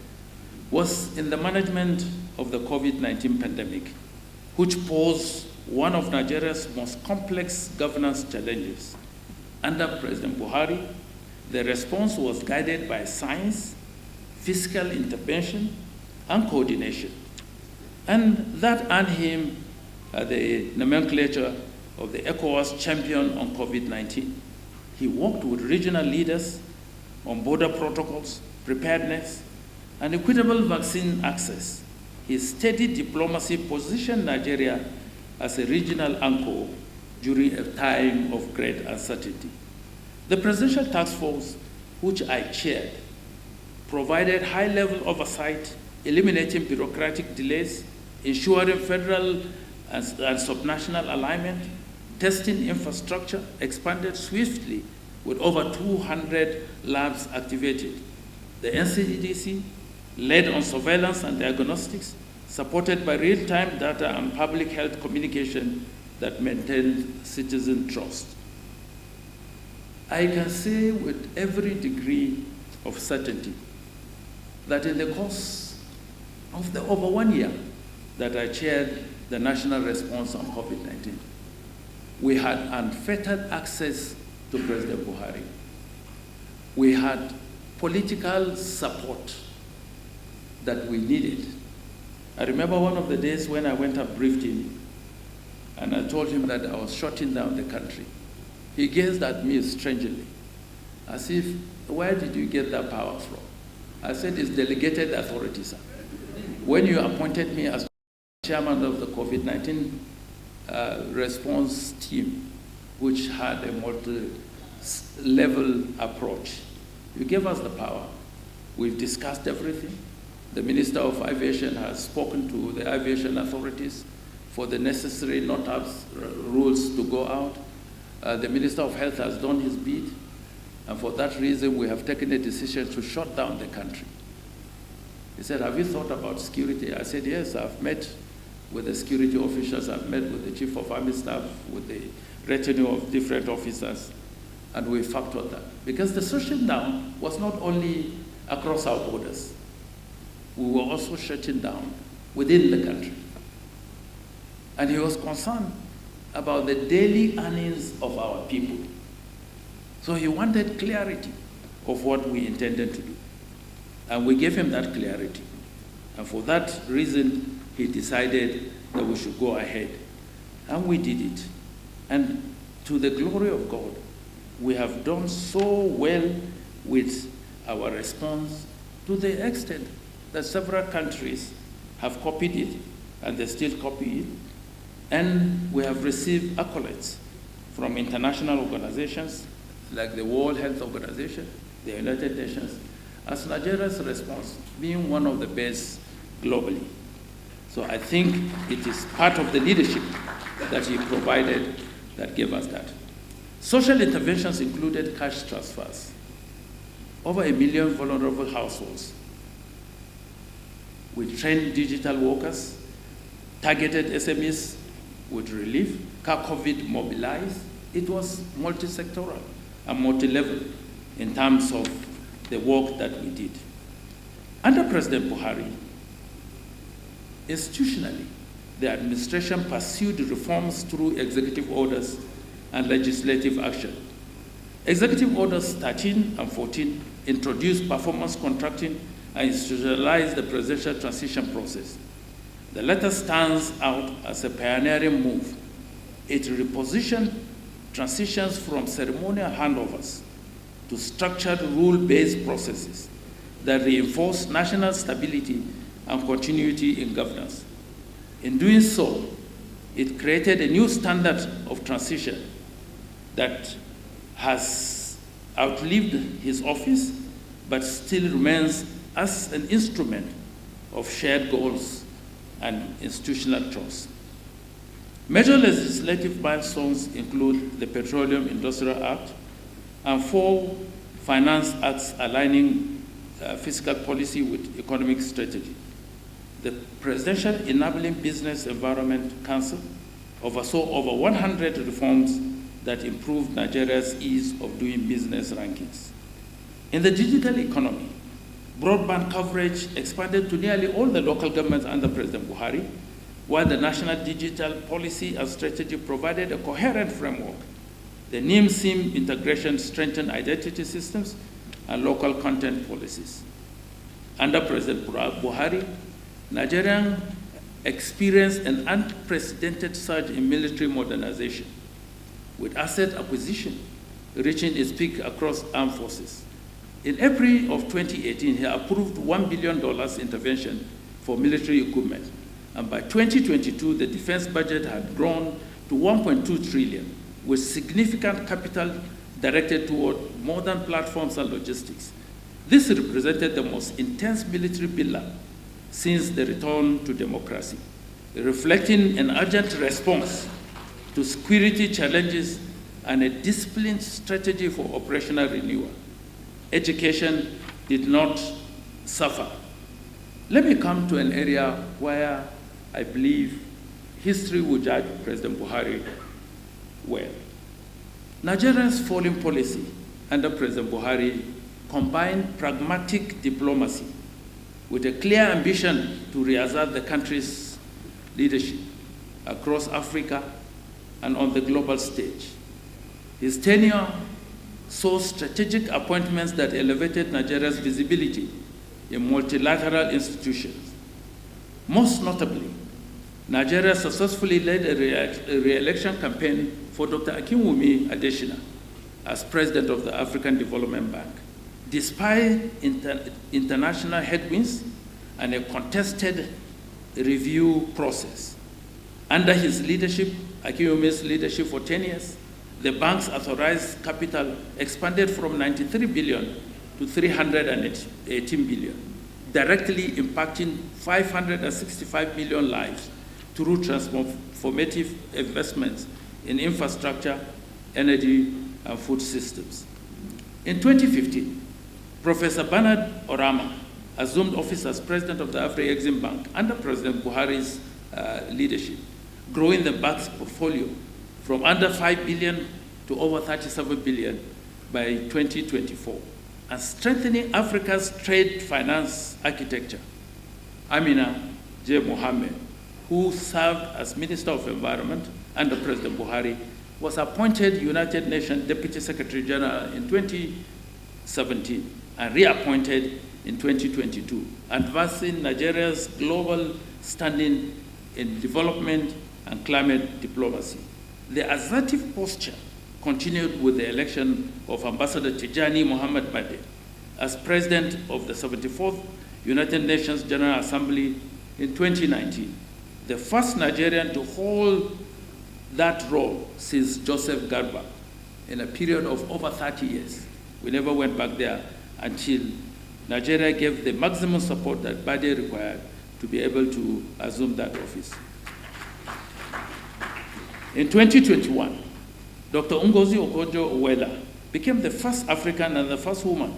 was in the management of the COVID-19 pandemic, which posed one of Nigeria's most complex governance challenges. Under President Buhari, the response was guided by science, fiscal intervention, and coordination. And that earned him the nomenclature of the ECOWAS champion on COVID-19. He worked with regional leaders on border protocols, preparedness, and equitable vaccine access. His steady diplomacy positioned Nigeria as a regional anchor during a time of great uncertainty. The Presidential Task Force, which I chaired, provided high-level oversight, eliminating bureaucratic delays, ensuring federal and subnational alignment, testing infrastructure expanded swiftly with over 200 labs activated. The NCDC led on surveillance and diagnostics, supported by real-time data and public health communication that maintained citizen trust. I can say with every degree of certainty that in the course of the over 1 year that I chaired the national response on COVID-19, we had unfettered access to President Buhari. We had political support that we needed. I remember one of the days when I went and briefed him, and I told him that I was shutting down the country. He gazed at me strangely, as if, where did you get that power from? I said, it's delegated authority, sir. When you appointed me as chairman of the COVID-19 response team, which had a multi-level approach, you gave us the power. We've discussed everything. The Minister of Aviation has spoken to the aviation authorities for the necessary NOTAMs rules to go out. The Minister of Health has done his bit, and for that reason, we have taken a decision to shut down the country. He said, have you thought about security? I said, yes, I've met with the security officials, I've met with the Chief of Army Staff, with the retinue of different officers, and we factored that. Because the shutting down was not only across our borders, we were also shutting down within the country. And he was concerned about the daily earnings of our people. So he wanted clarity of what we intended to do. And we gave him that clarity. And for that reason, he decided that we should go ahead. And we did it. And to the glory of God, we have done so well with our response to the extent that several countries have copied it, and they still copy it. And we have received accolades from international organizations like the World Health Organization, the United Nations, as Nigeria's response being one of the best globally. So I think it is part of the leadership that he provided that gave us that. Social interventions included cash transfers, over 1 million vulnerable households. We trained digital workers, targeted SMEs with relief, COVID mobilized. It was multi-sectoral and multi-level in terms of the work that we did. Under President Buhari, institutionally, the administration pursued reforms through executive orders and legislative action. Executive Orders 13 and 14 introduced performance contracting and institutionalized the presidential transition process. The latter stands out as a pioneering move. It repositioned transitions from ceremonial handovers to structured rule-based processes that reinforce national stability and continuity in governance. In doing so, it created a new standard of transition that has outlived his office, but still remains as an instrument of shared goals and institutional trust. Major legislative milestones include the Petroleum Industrial Act and 4 finance acts aligning fiscal policy with economic strategy. The Presidential Enabling Business Environment Council oversaw over 100 reforms that improved Nigeria's ease of doing business rankings. In the digital economy, broadband coverage expanded to nearly all the local governments under President Buhari, while the National Digital Policy and Strategy provided a coherent framework. The NIM-SIM integration strengthened identity systems and local content policies. Under President Buhari, Nigeria experienced an unprecedented surge in military modernization, with asset acquisition reaching its peak across armed forces. In April of 2018, he approved $1 billion intervention for military equipment, and by 2022, the defense budget had grown to 1.2 trillion, with significant capital directed toward modern platforms and logistics. This represented the most intense military build-up since the return to democracy, reflecting an urgent response to security challenges and a disciplined strategy for operational renewal. Education did not suffer. Let me come to an area where I believe history will judge President Buhari well. Nigeria's foreign policy under President Buhari combined pragmatic diplomacy with a clear ambition to reassert the country's leadership across Africa and on the global stage. His tenure saw strategic appointments that elevated Nigeria's visibility in multilateral institutions. Most notably, Nigeria successfully led a re-election campaign for Dr. Akinwumi Adesina as president of the African Development Bank, despite international headwinds and a contested review process. Under his leadership, Akinwumi's leadership for 10 years, the bank's authorized capital expanded from 93 billion to 318 billion, directly impacting 565 million lives through transformative investments in infrastructure, energy, and food systems. In 2015, Professor Bernard Orama assumed office as president of the Afro-Exim Bank under President Buhari's leadership, growing the bank's portfolio from under 5 billion to over 37 billion by 2024, and strengthening Africa's trade finance architecture. Amina J. Mohammed, who served as Minister of Environment under President Buhari, was appointed United Nations Deputy Secretary General in 2017 and reappointed in 2022, advancing Nigeria's global standing in development and climate diplomacy. The assertive posture continued with the election of Ambassador Tijani Muhammad Bade as president of the 74th United Nations General Assembly in 2019, the first Nigerian to hold that role since Joseph Garba in a period of over 30 years. We never went back there until Nigeria gave the maximum support that Bade required to be able to assume that office. In 2021, Dr. Ngozi Okonjo-Iweala became the first African and the first woman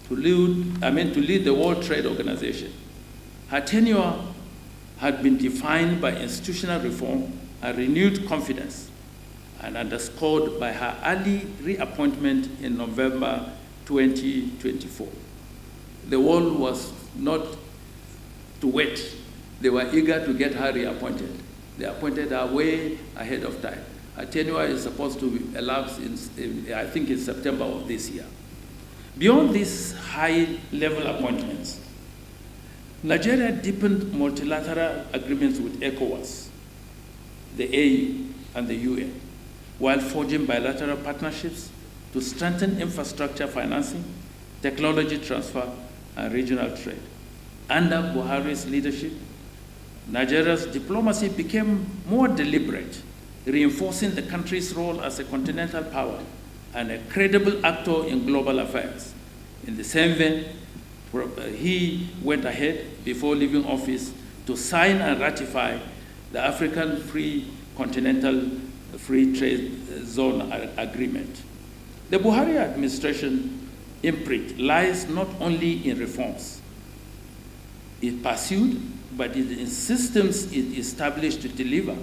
to lead the World Trade Organization. Her tenure had been defined by institutional reform and renewed confidence, and underscored by her early reappointment in November 2024. The world was not to wait. They were eager to get her reappointed. They appointed her way ahead of time. Her tenure is supposed to elapse I think in September of this year. Beyond these high-level appointments, Nigeria deepened multilateral agreements with ECOWAS, the AU, and the UN, while forging bilateral partnerships to strengthen infrastructure financing, technology transfer, and regional trade. Under Buhari's leadership, Nigeria's diplomacy became more deliberate, reinforcing the country's role as a continental power and a credible actor in global affairs. In the same vein, he went ahead before leaving office to sign and ratify the African Continental Free Trade Zone Agreement. The Buhari administration imprint lies not only in reforms it pursued, but in systems it established to deliver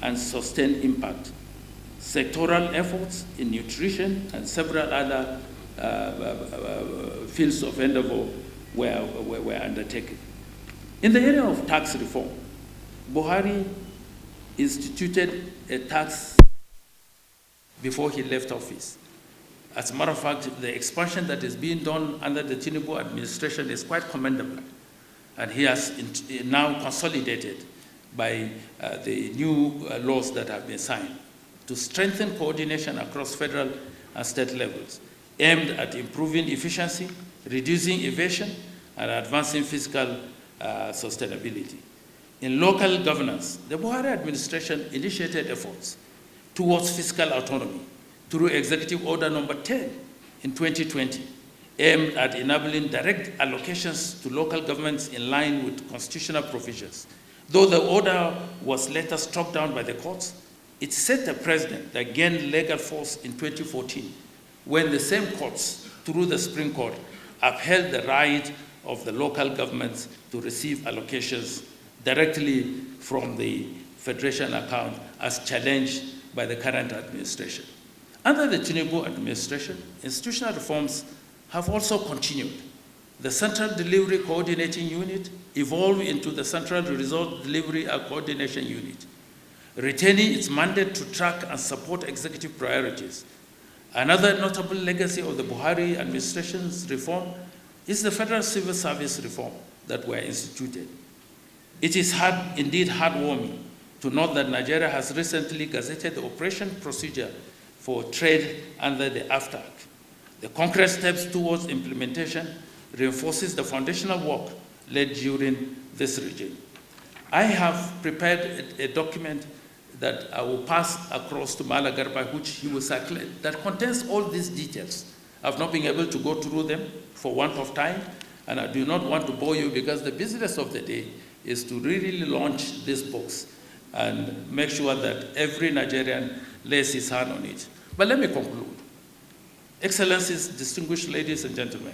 and sustain impact. Sectoral efforts in nutrition and several other fields of endeavor were undertaken. In the area of tax reform, Buhari instituted a tax before he left office. As a matter of fact, the expansion that is being done under the Tinubu administration is quite commendable. And he has now consolidated by the new laws that have been signed to strengthen coordination across federal and state levels, aimed at improving efficiency, reducing evasion, and advancing fiscal sustainability. In local governance, the Buhari administration initiated efforts towards fiscal autonomy through Executive Order Number 10 in 2020, aimed at enabling direct allocations to local governments in line with constitutional provisions. Though the order was later struck down by the courts, it set a precedent that gained legal force in 2014, when the same courts, through the Supreme Court, upheld the right of the local governments to receive allocations directly from the Federation account as challenged by the current administration. Under the Tinubu administration, institutional reforms have also continued. The Central Delivery Coordinating Unit evolved into the Central Result Delivery Coordination Unit, retaining its mandate to track and support executive priorities. Another notable legacy of the Buhari administration's reform is the Federal Civil Service reform that were instituted. It is indeed heartwarming to note that Nigeria has recently gazetted the operation procedure for trade under the AFTA Act. The concrete steps towards implementation reinforces the foundational work led during this regime. I have prepared a document that I will pass across to Mala Garba, which he will circulate, that contains all these details. I've not been able to go through them for want of time, and I do not want to bore you because the business of the day is to really launch these books and make sure that every Nigerian lays his hand on it. But let me conclude. Excellencies, distinguished ladies and gentlemen,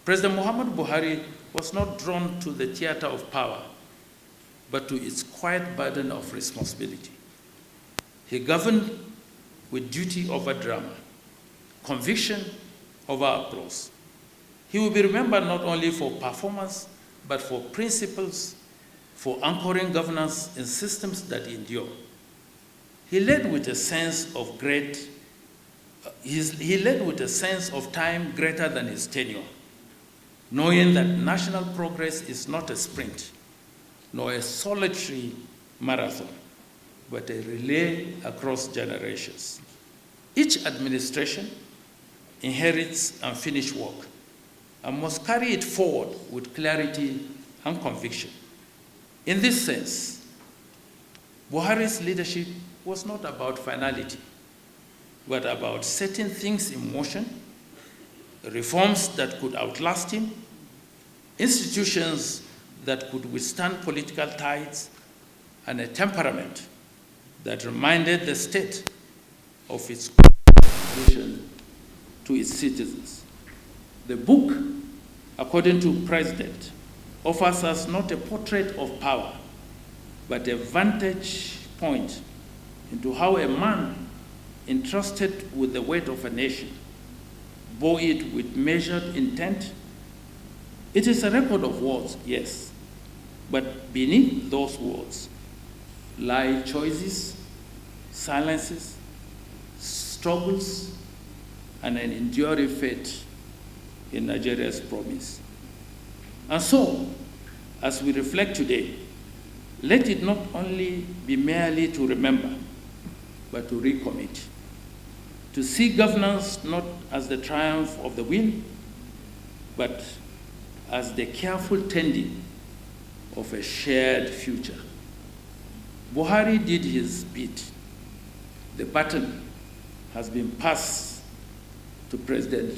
President Muhammad Buhari was not drawn to the theater of power, but to its quiet burden of responsibility. He governed with duty over drama, conviction over applause. He will be remembered not only for performance, but for principles, for anchoring governance in systems that endure. He led with a sense of time greater than his tenure, knowing that national progress is not a sprint, nor a solitary marathon, but a relay across generations. Each administration inherits unfinished work and must carry it forward with clarity and conviction. In this sense, Buhari's leadership was not about finality, but about setting things in motion, reforms that could outlast him, institutions that could withstand political tides, and a temperament that reminded the state of its contribution to its citizens. The book, according to President, offers us not a portrait of power, but a vantage point into how a man entrusted with the weight of a nation bore it with measured intent. It is a record of words, yes, but beneath those words lie choices, silences, struggles, and an enduring faith in Nigeria's promise. And so, as we reflect today, let it not only be merely to remember, but to recommit to see governance not as the triumph of the will, but as the careful tending of a shared future. Buhari did his bit. The baton has been passed to President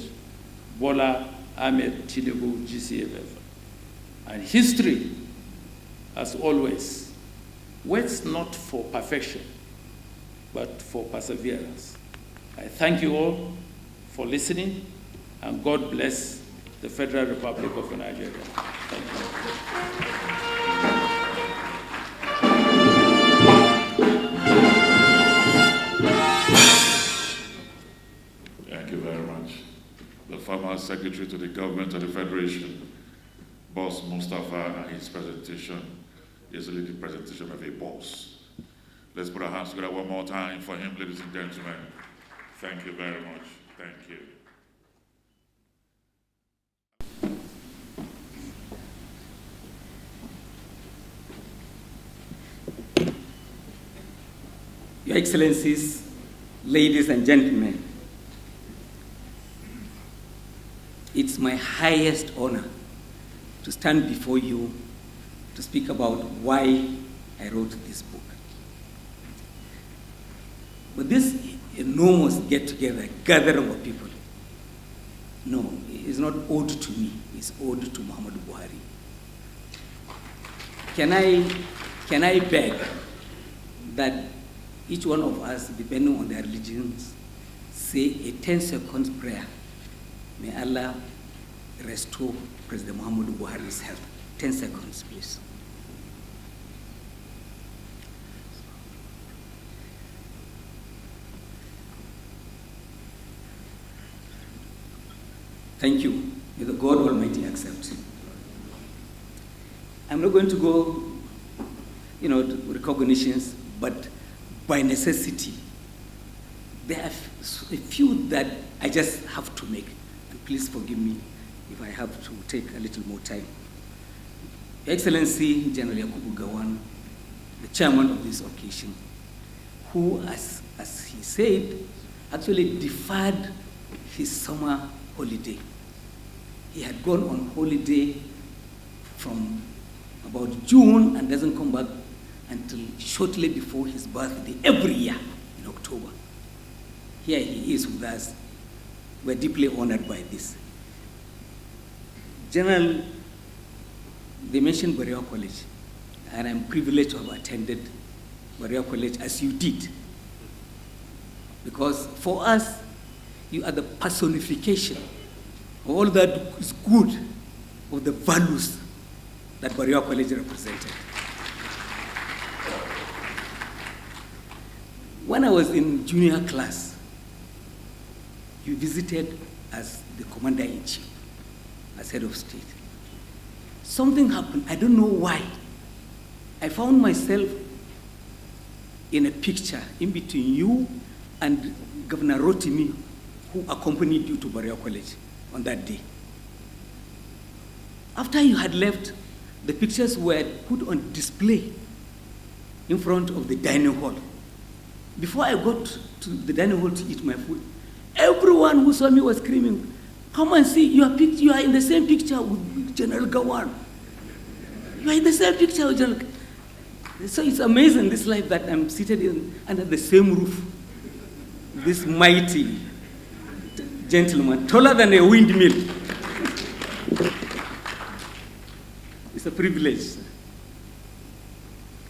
Bola Ahmed Tinubu GCFF. And history, as always, waits not for perfection, but for perseverance. I thank you all for listening, and God bless the Federal Republic of Nigeria. Thank you. Thank you very much. The former Secretary to the Government of the Federation, Boss Mustafa, and his presentation is really the presentation of a boss. Let's put our hands together one more time for him, ladies and gentlemen. Thank you very much. Thank you. Your Excellencies, ladies and gentlemen, it's my highest honor to stand before you to speak about why I wrote this book. But this enormous get-together, gathering of people, no, it's not owed to me, it's owed to Muhammadu Buhari. Can I beg that each one of us, depending on their religions, say a 10-second prayer. May Allah restore President Muhammadu Buhari's health. 10 seconds, please. Thank you. May the God Almighty accept. I'm not going to go, to recognitions, but by necessity, there are a few that I just have to make. And please forgive me if I have to take a little more time. Your Excellency, General Akpoti-Uduaghan, the chairman of this occasion, who, as he said, actually deferred his summer holiday. He had gone on holiday from about June and doesn't come back until shortly before his birthday every year in October. Here he is with us. We're deeply honored by this. General, they mentioned Barrier College, and I'm privileged to have attended Barrier College as you did. Because for us, you are the personification of all that is good, of the values that Barrier College represented. When I was in junior class, you visited as the commander-in-chief, as head of state. Something happened, I don't know why. I found myself in a picture in between you and Governor Rotimi, who accompanied you to Barrier College on that day. After you had left, the pictures were put on display in front of the dining hall. Before I got to the dining hall to eat my food, everyone who saw me was screaming, "Come and see, you are in the same picture with General Gawon. You are in the same picture with General." So it's amazing, this life, that I'm seated under the same roof. This mighty gentleman, taller than a windmill. It's a privilege.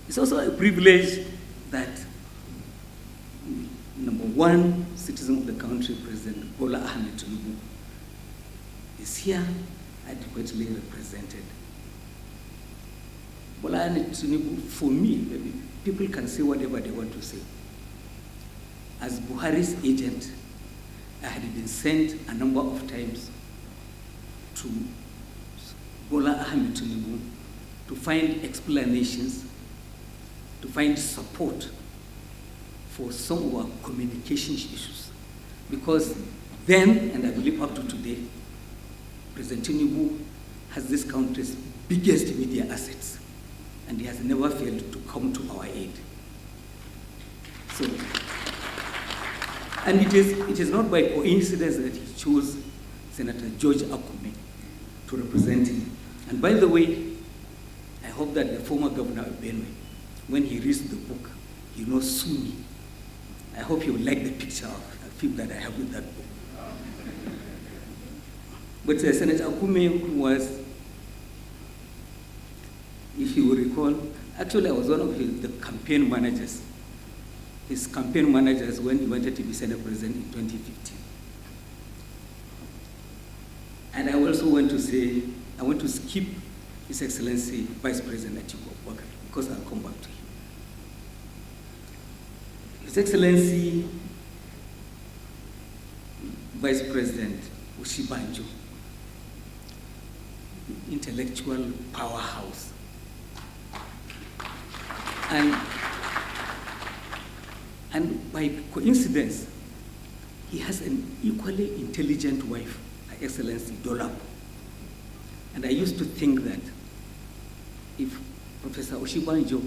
It's also a privilege that number one citizen of the country, President Bola Ahmed Tinubu, is here adequately represented. Bola Ahmed Tinubu, for me, people can say whatever they want to say. As Buhari's agent, I had been sent a number of times to Bola Ahmed Tinubu to find explanations, to find support for some of our communication issues. Because then, and I believe up to today, President Tinubu has this country's biggest media assets, and he has never failed to come to our aid. So, And it is not by coincidence that he chose Senator George Akume to represent him. And by the way, I hope that the former governor of Benue, when he reads the book, he will not sue me. I hope he will like the picture of him that I have with that book. But Senator Akume was, if you will recall, actually I was one of the campaign managers, his campaign managers when he wanted to be Senate President in 2015. And I also want to say, I want to skip His Excellency Vice President Atiku Abubakar, because I'll come back to him. His Excellency Vice President Oshibanjo, intellectual powerhouse. And by coincidence, he has an equally intelligent wife, Her Excellency Dolap. And I used to think that if Professor Oshibanjo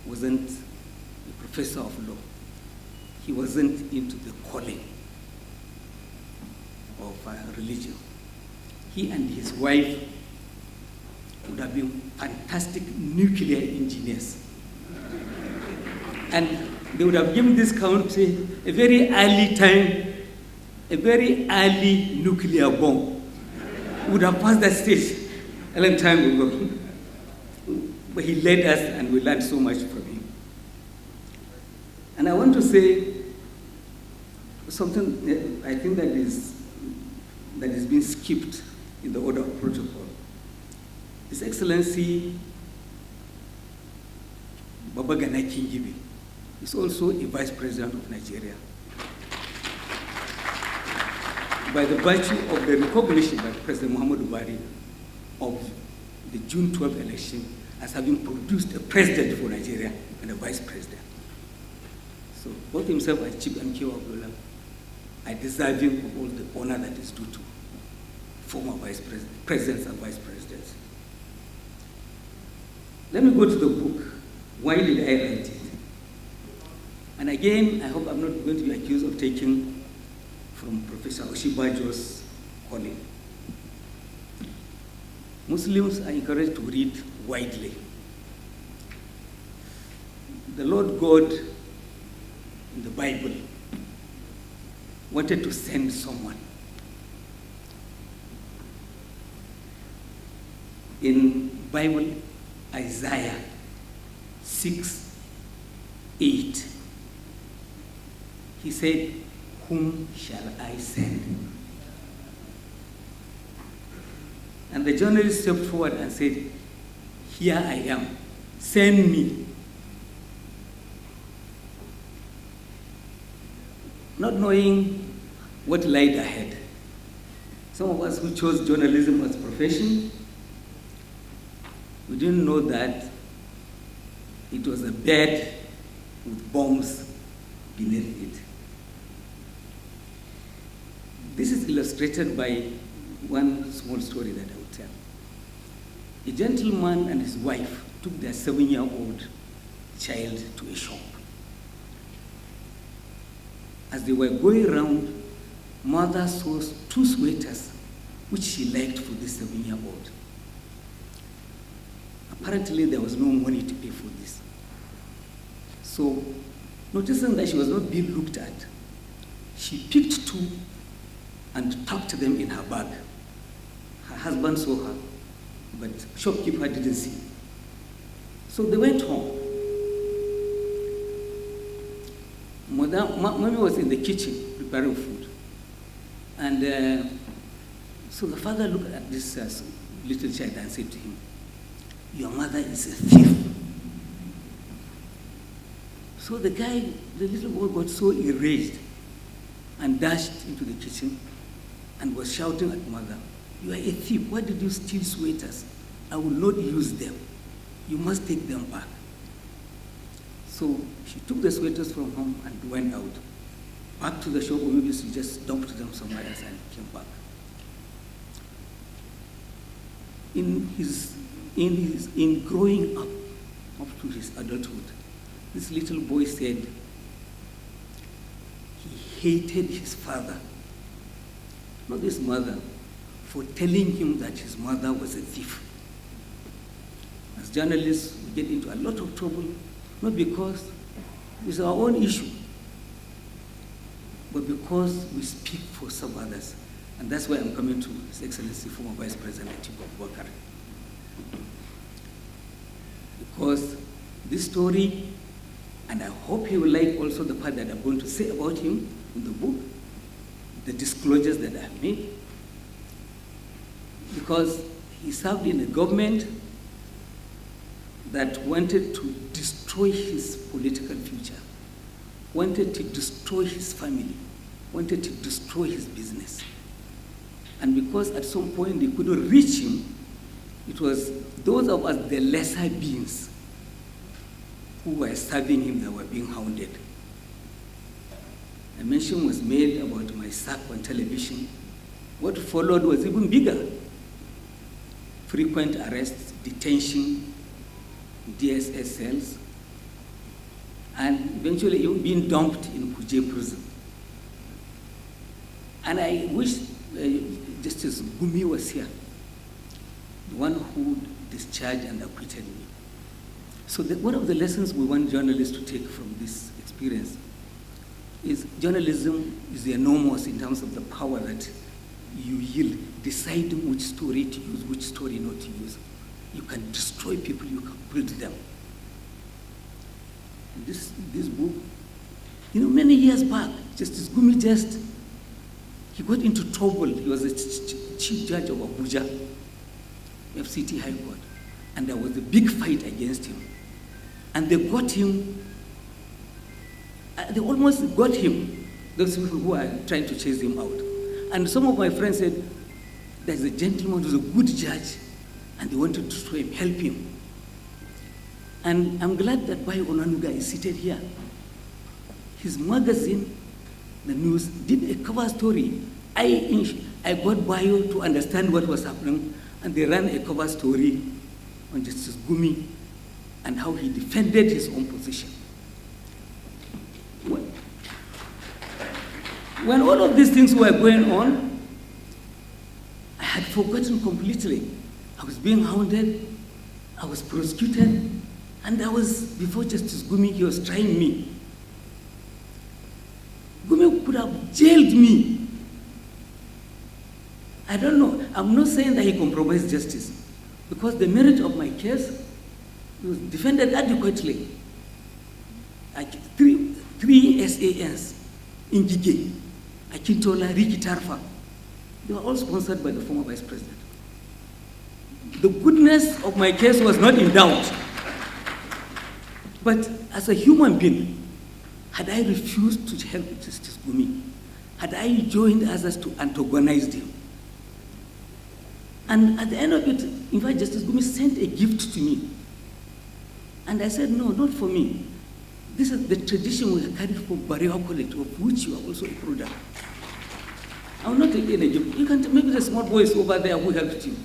wasn't a professor of law, he wasn't into the calling of religion, he and his wife would have been fantastic nuclear engineers. And they would have given this country a very early time, a very early nuclear bomb. Would have passed that stage a long time ago. But he led us and we learned so much from him. And I want to say something I think that is being skipped in the order of protocol. His Excellency Babagana Kingibe is also a Vice President of Nigeria. By the virtue of the recognition by President Muhammadu Buhari of the June 12 election as having produced a president for Nigeria and a vice president. So both himself and Chief MKO Abdullah are deserving of all the honor that is due to former presidents and vice presidents. Let me go to the book. Why did I write it? And again, I hope I'm not going to be accused of taking from Professor Oshibanjo's calling. Muslims are encouraged to read widely. The Lord God in the Bible wanted to send someone. In Bible, Isaiah 6:8, he said, "Whom shall I send?" And the journalist stepped forward and said, "Here I am, send me." Not knowing what lied ahead. Some of us who chose journalism as a profession, we didn't know that it was a bed with bombs beneath it. This is illustrated by one small story that I will tell. A gentleman and his wife took their 7-year-old child to a shop. As they were going around, mother saw 2 sweaters which she liked for this 7-year-old. Apparently there was no money to pay for this. So, noticing that she was not being looked at, she picked 2 and tucked them in her bag. Her husband saw her, but shopkeeper didn't see. So they went home. Mommy was in the kitchen preparing food. And so the father looked at this little child and said to him, "Your mother is a thief." So the little boy got so enraged and dashed into the kitchen and was shouting at mother, "You are a thief. Why did you steal sweaters? I will not use them. You must take them back." So she took the sweaters from home and went out, back to the shop, or maybe she just dumped them somewhere else and came back. In growing up to his adulthood, this little boy said he hated his father, not his mother, for telling him that his mother was a thief. As journalists, we get into a lot of trouble, not because it's our own issue, but because we speak for some others. And that's why I'm coming to His Excellency, former Vice President Akpoti-Uduaghan. Because this story, and I hope he will like also the part that I'm going to say about him in the book, the disclosures that I have made, because he served in a government that wanted to destroy his political future, wanted to destroy his family, wanted to destroy his business. And because at some point they couldn't reach him, it was those of us, the lesser beings, who were serving him that were being hounded. A mention was made about my sack on television. What followed was even bigger. Frequent arrests, detention, DSS cells, and eventually even being dumped in Kuje prison. And I wish Justice Gumi was here, the one who discharged and acquitted me. So one of the lessons we want journalists to take from this experience is journalism is enormous in terms of the power that you yield, deciding which story to use, which story not to use. You can destroy people, you can build them. And this book, many years back, Justice Gumi he got into trouble. He was the chief judge of Abuja, FCT High Court, and there was a big fight against him. And they got him, they almost got him, those people who are trying to chase him out. And some of my friends said, there's a gentleman who's a good judge, and they wanted to destroy him, help him. And I'm glad that Bayo Onanuga is seated here. His magazine, The News, did a cover story. I got Bayo to understand what was happening, and they ran a cover story on Justice Gumi and how he defended his own position. When all of these things were going on, I had forgotten completely. I was being hounded, I was prosecuted, and before Justice Gumi, he was trying me. Gumi could have jailed me. I don't know. I'm not saying that he compromised justice, because the merit of my case was defended adequately. Like three SANs in Gige, Akintola, Ricky Tarfa, they were all sponsored by the former vice president. The goodness of my case was not in doubt. But as a human being, had I refused to help Justice Gumi, had I joined others to antagonize him, and at the end of it, in fact, Justice Gumi sent a gift to me. And I said, no, not for me. This is the tradition we carry for Bariwa College, of which you are also a product. I will not take any gift. You can maybe the small boys over there who helped you.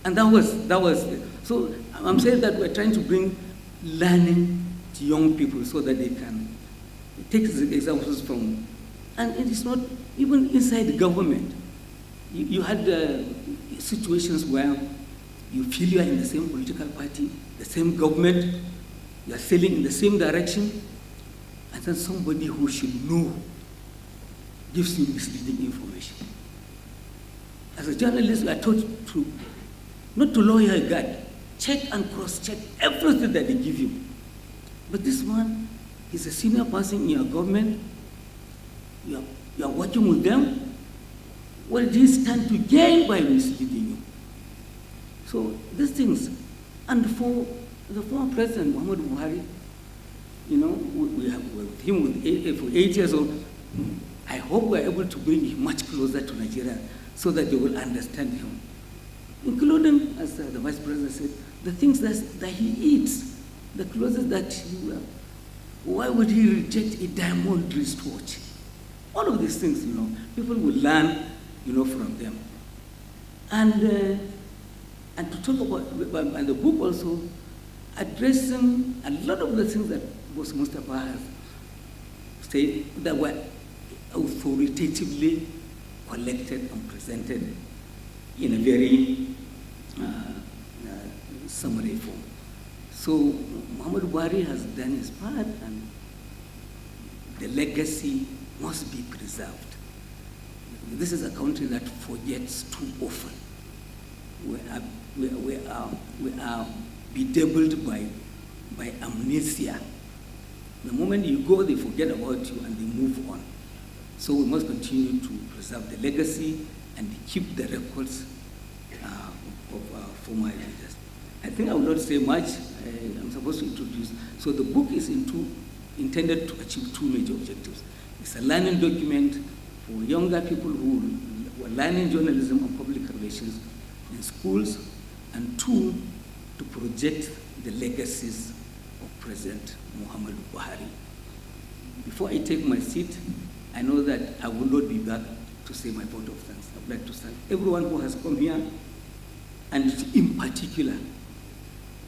And that was it. So I'm saying that we're trying to bring learning to young people so that they can take examples from, and it is not even inside the government. You had situations where you feel you are in the same political party, the same government, you are sailing in the same direction, and then somebody who should know gives you misleading information. As a journalist, we are taught not to lower your guard, check and cross-check everything that they give you. But this man is a senior person in your government, you are working with them. What did he stand to gain by misleading you? So these things, and for the former president, Muhammadu Buhari, we have with him for 8 years old. I hope we're able to bring him much closer to Nigeria so that they will understand him. Including, as the vice president said, the things that he eats, the clothes that he wears. Why would he reject a diamond wristwatch? All of these things, people will learn, from them. And to talk about, and the book also, addressing a lot of the things that Boss Mustafa has said that were authoritatively collected and presented in a very summary form. So Muhammad Buhari has done his part, and the legacy must be preserved. This is a country that forgets too often. We are bedeviled by amnesia. The moment you go, they forget about you and they move on. So we must continue to preserve the legacy and keep the records of former leaders. I think I will not say much. I'm supposed to introduce. So the book is intended to achieve two major objectives. It's a learning document for younger people who were learning journalism and public relations in schools, and two, to project the legacies of President Muhammad Buhari. Before I take my seat, I know that I will not be back to say my vote of thanks. I would like to thank everyone who has come here, and in particular,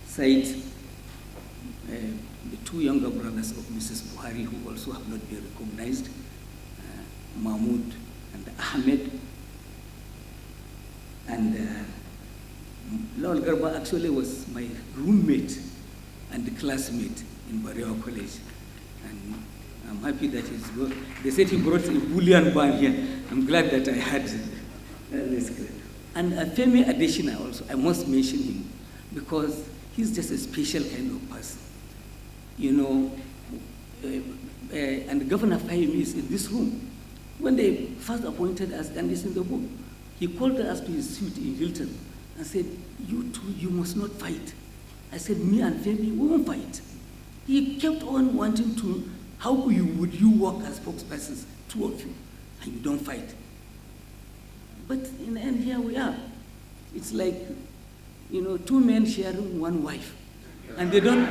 cite the two younger brothers of Mrs. Buhari who also have not been recognized, Mahmoud and Ahmed. And Lord Garba actually was my roommate and classmate in Barewa College. And I'm happy that he's good. They said he brought a bullion band here. I'm glad that I had this. And Femi Adesina also, I must mention him, because he's just a special kind of person. You know, and Governor Fahimi is in this room. When they first appointed us, and it's in the book, he called us to his suite in Hilton and said, "You two, you must not fight." I said, "Me and Femi, we won't fight." He kept on wanting to, how would you work as spokespersons, two of you, and you don't fight? But in the end, here we are. It's like, you know, two men sharing one wife, and they don't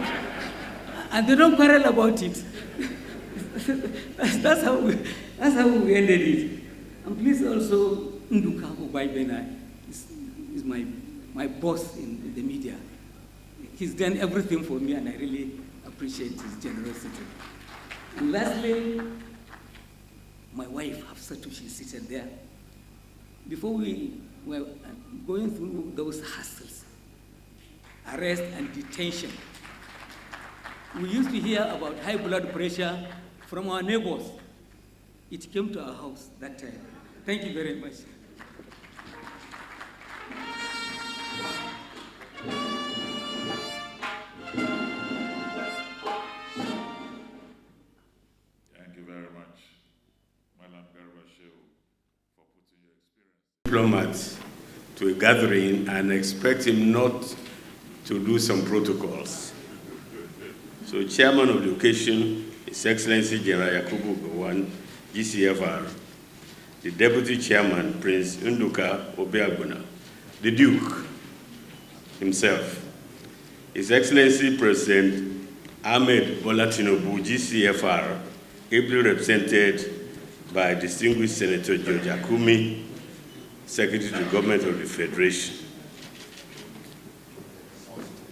quarrel about it. that's how we ended it. And please also, Nduka Obaibena is my boss in the media. He's done everything for me, and I really appreciate his generosity. And lastly, my wife, Hafsatu, she's seated there. Before we were going through those hassles, arrest and detention, we used to hear about high blood pressure from our neighbors. It came to our house that time. Thank you very much. Thank you very much, Madam Garba Shehu, for putting your experience. Diplomat to a gathering and expect him not to do some protocols. So Chairman of the occasion, His Excellency General Yakubu Gowon, GCFR, the Deputy Chairman, Prince Nduka Obiagbona, the Duke himself, His Excellency President Ahmed Bola Tinubu, GCFR, ably represented by distinguished Senator George Akumi, Secretary to the Government of the Federation,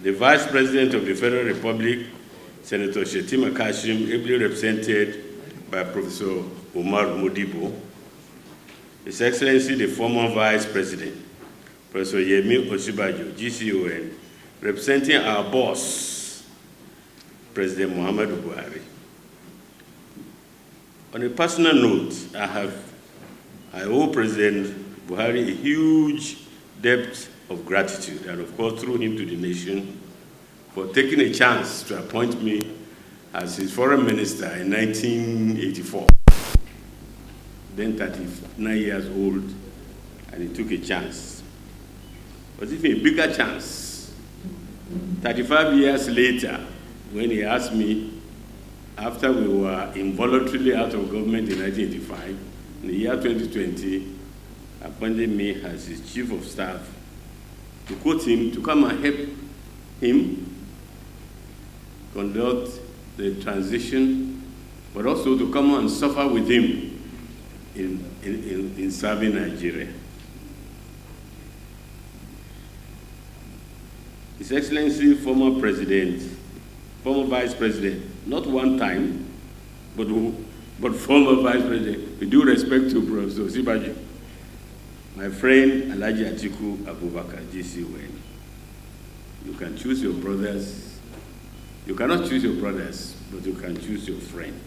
the Vice President of the Federal Republic, Senator Shetima Kashim, ably represented by Professor Umar Modibo, His Excellency the former Vice President, Professor Yemi Osibajo, GCON, representing our boss, President Muhammad Buhari. On a personal note, I owe President Buhari a huge debt of gratitude, and of course through him to the nation, for taking a chance to appoint me as his foreign minister in 1984. Then 39 years old, and he took a chance. But even a bigger chance, 35 years later, when he asked me, after we were involuntarily out of government in 1985, in the year 2020, appointed me as his chief of staff to quote him, to come and help him conduct the transition, but also to come and suffer with him in serving Nigeria. His Excellency, former President, former Vice President, not one time, but but former Vice President, with due respect to Professor Sibaji, my friend Alhaji Atiku Abubakar, GCON, you can choose your brothers. You cannot choose your brothers, but you can choose your friend.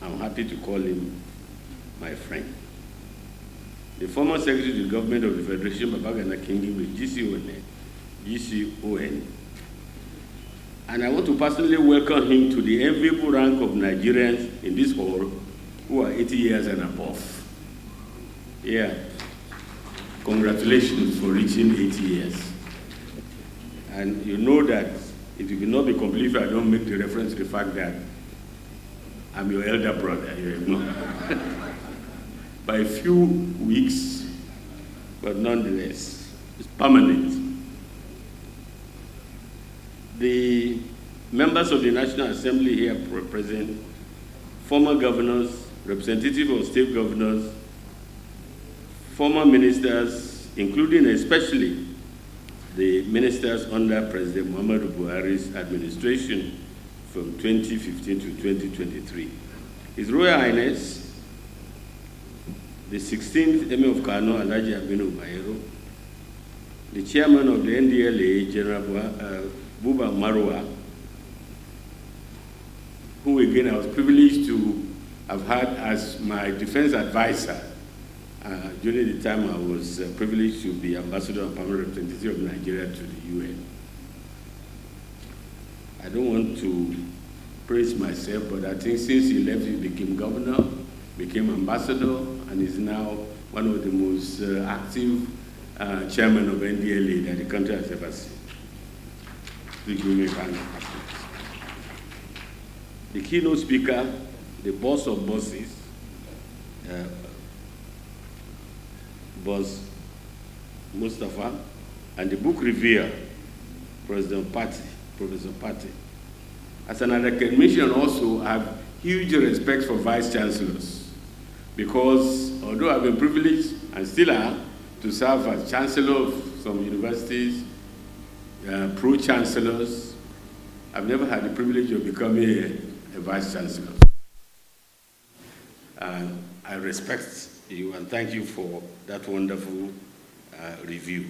I'm happy to call him my friend. The former Secretary to the Government of the Federation, Babagana Kingi, with GCON. And I want to personally welcome him to the enviable rank of Nigerians in this hall who are 80 years and above. Yeah. Congratulations for reaching 80 years. And you know that it will not be complete if I don't make the reference to the fact that I'm your elder brother. You know? By a few weeks, but nonetheless, it's permanent. The members of the National Assembly here present, former governors, representatives of state governors, former ministers, including especially the ministers under President Muhammadu Buhari's administration from 2015 to 2023. His Royal Highness, the 16th Emir of Kano, Alhaji Aminu Bayero, the chairman of the NDLA, General Buba Marwa, who again I was privileged to have had as my defense advisor during the time I was privileged to be ambassador and permanent representative of Nigeria to the UN. I don't want to praise myself, but I think since he left, he became governor, became ambassador, and is now one of the most active chairman of NDLA that the country has ever seen. The keynote speaker, the boss of bosses, Boss Mustafa, and the book reviewer, Professor Patti. As an academician also, I have huge respect for vice chancellors, because although I've been privileged and still am to serve as chancellor of some universities, pro-chancellors, I've never had the privilege of becoming a vice chancellor. I respect you and thank you for that wonderful review.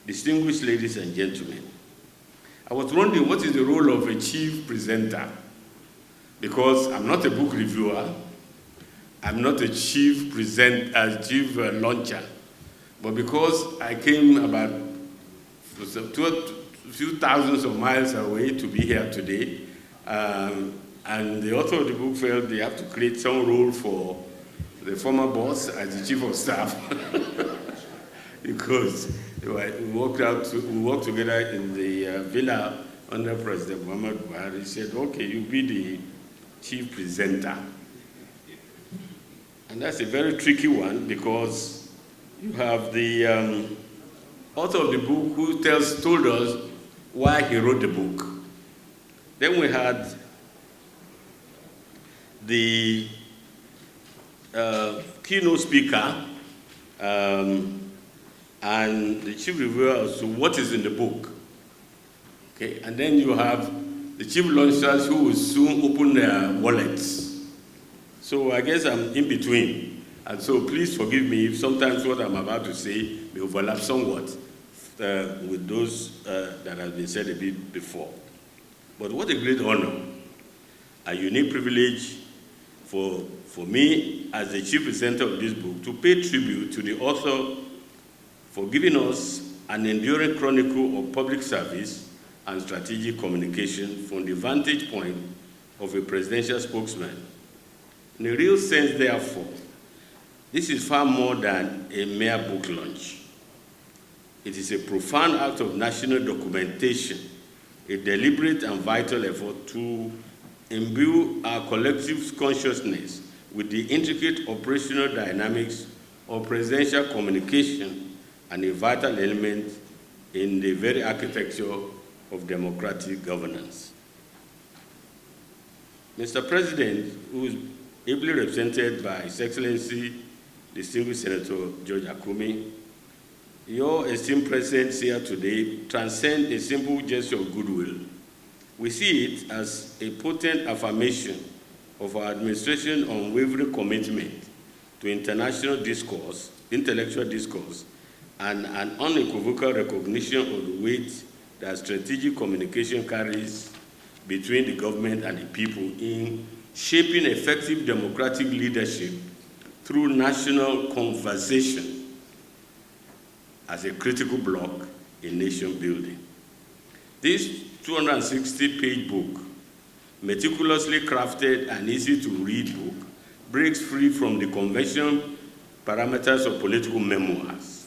Distinguished ladies and gentlemen, I was wondering what is the role of a chief presenter, because I'm not a book reviewer, I'm not a chief launcher, but because I came about a few thousands of miles away to be here today, and the author of the book felt they have to create some role for the former boss as the chief of staff, because we worked together in the villa under President Muhammadu Buhari. He said, okay, you be the chief presenter. And that's a very tricky one, because you have the author of the book who told us why he wrote the book. Then we had the keynote speaker and the chief reviewer as to what is in the book. Okay, and then you have the chief launchers who will soon open their wallets. So I guess I'm in between. And so please forgive me if sometimes what I'm about to say may overlap somewhat with those that have been said a bit before. But what a great honor, a unique privilege for me as the chief presenter of this book to pay tribute to the author for giving us an enduring chronicle of public service and strategic communication from the vantage point of a presidential spokesman. In a real sense, therefore, this is far more than a mere book launch. It is a profound act of national documentation, a deliberate and vital effort to imbue our collective consciousness with the intricate operational dynamics of presidential communication and a vital element in the very architecture of democratic governance. Mr. President, who is ably represented by His Excellency, distinguished Senator George Akume, your esteemed presence here today transcends a simple gesture of goodwill We see it as a potent affirmation of our administration's unwavering commitment to international discourse, intellectual discourse, and an unequivocal recognition of the weight that strategic communication carries between the government and the people in shaping effective democratic leadership through national conversation as a critical block in nation building. This 260-page book, meticulously crafted and easy to read book, breaks free from the conventional parameters of political memoirs.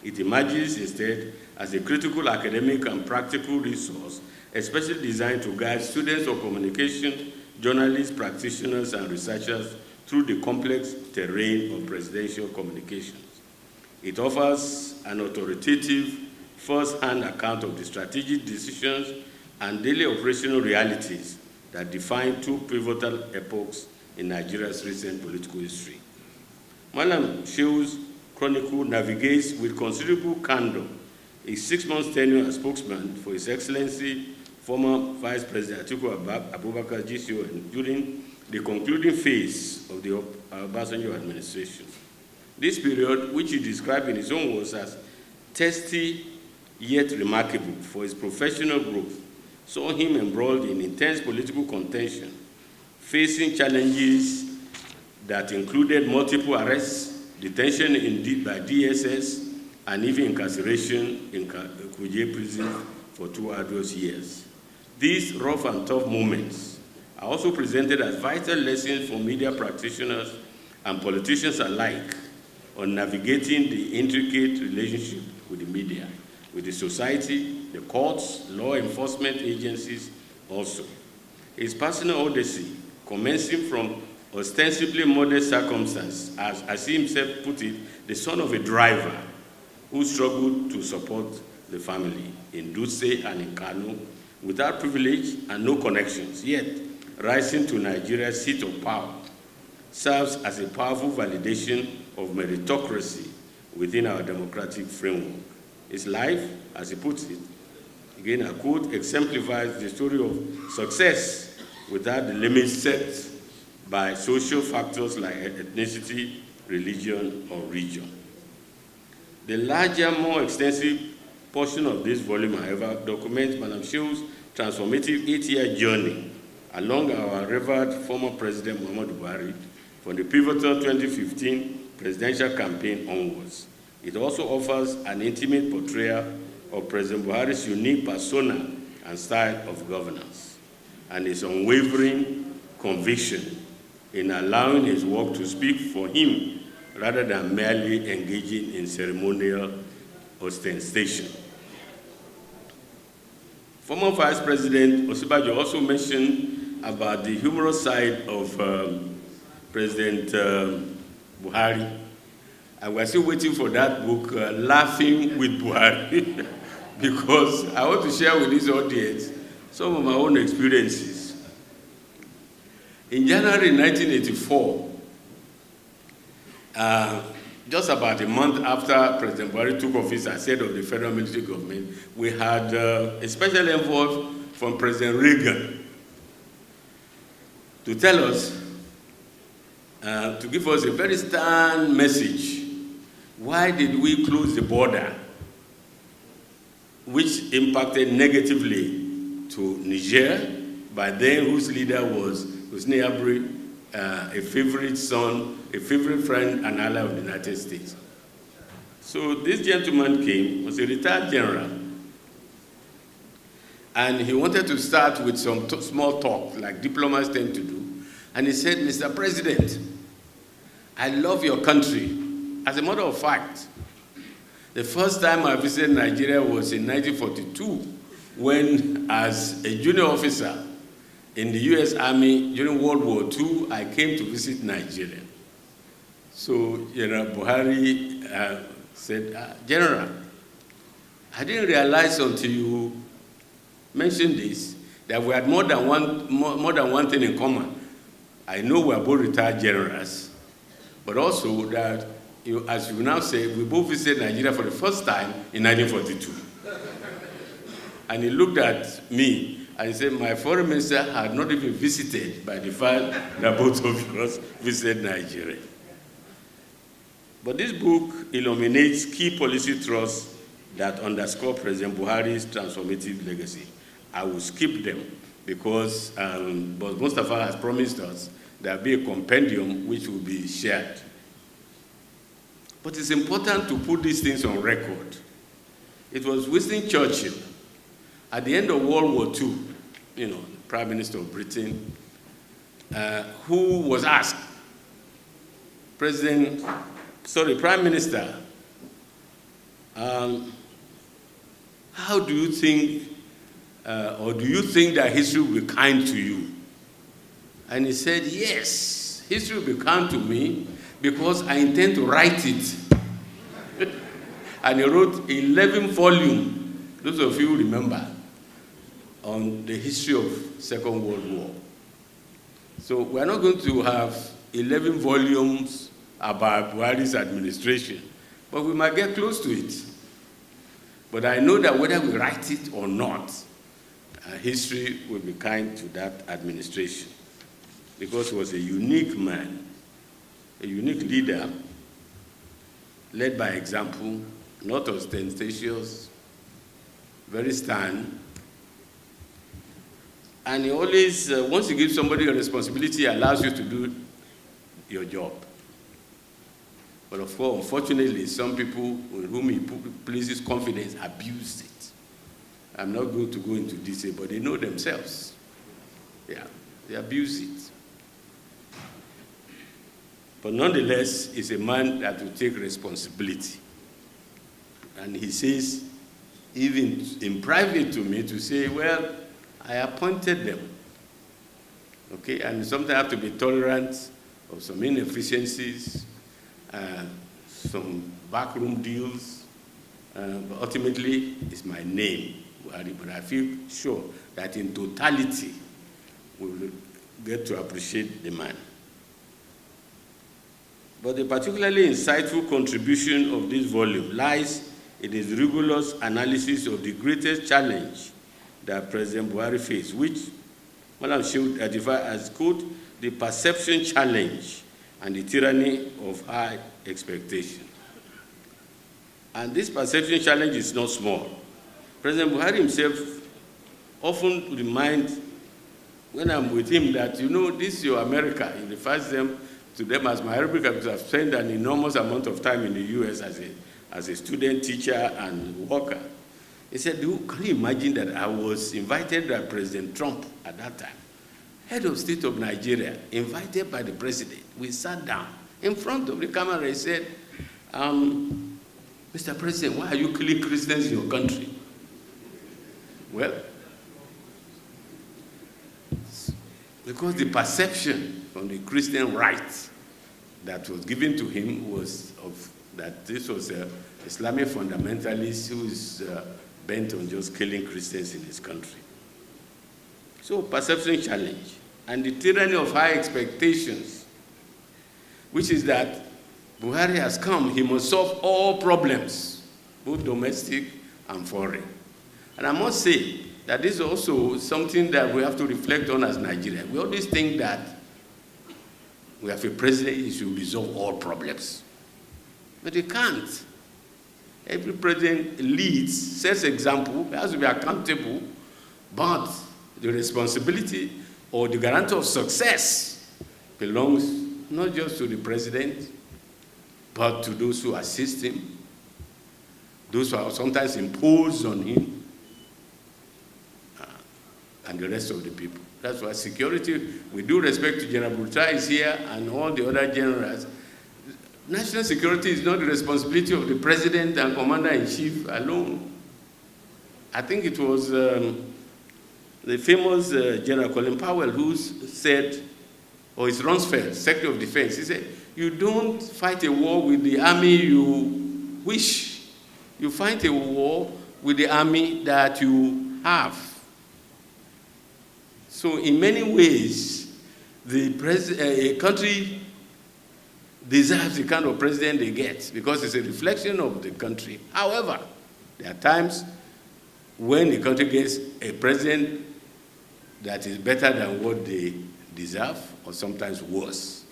It emerges instead as a critical academic and practical resource, especially designed to guide students of communication, journalists, practitioners, and researchers through the complex terrain of presidential communications. It offers an authoritative, first-hand account of the strategic decisions and daily operational realities that define two pivotal epochs in Nigeria's recent political history. Madam Shehu'S chronicle navigates with considerable candor a 6-month tenure as spokesman for His Excellency, former Vice President Atiku Abubakar GCON during the concluding phase of the Obasanjo administration. This period, which he described in his own words as testy yet remarkable for his professional growth, saw him embroiled in intense political contention, facing challenges that included multiple arrests, detention by DSS, and even incarceration in Kuje prison for 2 arduous years. These rough and tough moments are also presented as vital lessons for media practitioners and politicians alike on navigating the intricate relationship with the media, with the society, the courts, law enforcement agencies also. His personal odyssey, commencing from ostensibly modest circumstances, as he himself put it, the son of a driver who struggled to support the family in Dutse and in Kano, without privilege and no connections, yet rising to Nigeria's seat of power, serves as a powerful validation of meritocracy within our democratic framework. His life, as he puts it, again I quote, exemplifies the story of success without the limits set by social factors like ethnicity, religion, or region. The larger, more extensive portion of this volume, however, documents Madam Shehu'S transformative 8-year journey along our revered former President Muhammadu Buhari from the pivotal 2015 presidential campaign onwards. It also offers an intimate portrayal of President Buhari's unique persona and style of governance, and his unwavering conviction in allowing his work to speak for him rather than merely engaging in ceremonial ostentation. Former Vice President Osinbajo also mentioned about the humorous side of President Buhari. And we're still waiting for that book, Laughing with Buhari, because I want to share with this audience some of my own experiences. In January 1984, just about a month after President Buhari took office as head of the federal military government, we had a special envoy from President Reagan to tell us, to give us a very stern message. Why did we close the border, which impacted negatively to Niger, by then whose leader was Hosni Abri, a favorite son, a favorite friend and ally of the United States. So this gentleman came, was a retired general, and he wanted to start with some small talk, like diplomats tend to do. And he said, Mr. President, I love your country. As a matter of fact, the first time I visited Nigeria was in 1942, when, as a junior officer in the U.S. Army during World War II, I came to visit Nigeria. So, Buhari said, General, I didn't realize until you mentioned this that we had more than one thing in common. I know we are both retired generals, but also that, as you now say, we both visited Nigeria for the first time in 1942. And he looked at me, And he said, my foreign minister had not even visited by the fact that both of us visited Nigeria. But this book illuminates key policy thrusts that underscore President Buhari's transformative legacy. I will skip them because but Mustafa has promised us there will be a compendium which will be shared. But it's important to put these things on record. It was Winston Churchill, at the end of World War II, the Prime Minister of Britain, who was asked, Prime Minister, how do you think, or do you think that history will be kind to you? And he said, yes, history will be kind to me because I intend to write it. And he wrote 11 volumes, those of you remember, on the history of Second World War. So we're not going to have 11 volumes about Buhari's administration, but we might get close to it. But I know that whether we write it or not, history will be kind to that administration, because he was a unique man, a unique leader, led by example, not ostentatious, very stern. And he always, once you give somebody a responsibility, he allows you to do your job. But of course, unfortunately, some people with whom he places confidence abuse it. I'm not going to go into detail, but they know themselves. Yeah, they abuse it. But nonetheless, he's a man that will take responsibility. And he says, even in private to me, to say, well, I appointed them. Okay, and sometimes I have to be tolerant of some inefficiencies, some backroom deals, but ultimately it's my name. But I feel sure that in totality, we will get to appreciate the man. But the particularly insightful contribution of this volume lies in his rigorous analysis of the greatest challenge that President Buhari faced, which Madam Shehu'S identified as, quote, the perception challenge and the tyranny of high expectation. And this perception challenge is not small. President Buhari himself often reminds, when I'm with him, that, this is your America. He refers to them as my America because I've spent an enormous amount of time in the US as a student, teacher, and worker. He said, can you imagine that I was invited by President Trump at that time, head of state of Nigeria, invited by the president. We sat down in front of the camera. He said, Mr. President, why are you killing Christians in your country? Well, because the perception from the Christian right that was given to him was that this was an Islamic fundamentalist who is bent on just killing Christians in his country. So, perception challenge and the tyranny of high expectations, which is that Buhari has come, he must solve all problems, both domestic and foreign. And I must say that this is also something that we have to reflect on as Nigerians. We always think that we have a president who should resolve all problems. But he can't. Every president leads, sets example, has to be accountable, but the responsibility or the guarantee of success belongs not just to the president, but to those who assist him, those who are sometimes imposed on him, and the rest of the people. That's why security, with due respect to General Burtai is here and all the other generals, national security is not the responsibility of the president and commander-in-chief alone. I think it was the famous General Colin Powell who said, or it's Rumsfeld, Secretary of Defense, he said, you don't fight a war with the army you wish. You fight a war with the army that you have. So in many ways, a country deserves the kind of president they get because it's a reflection of the country. However, there are times when the country gets a president that is better than what they deserve, or sometimes worse.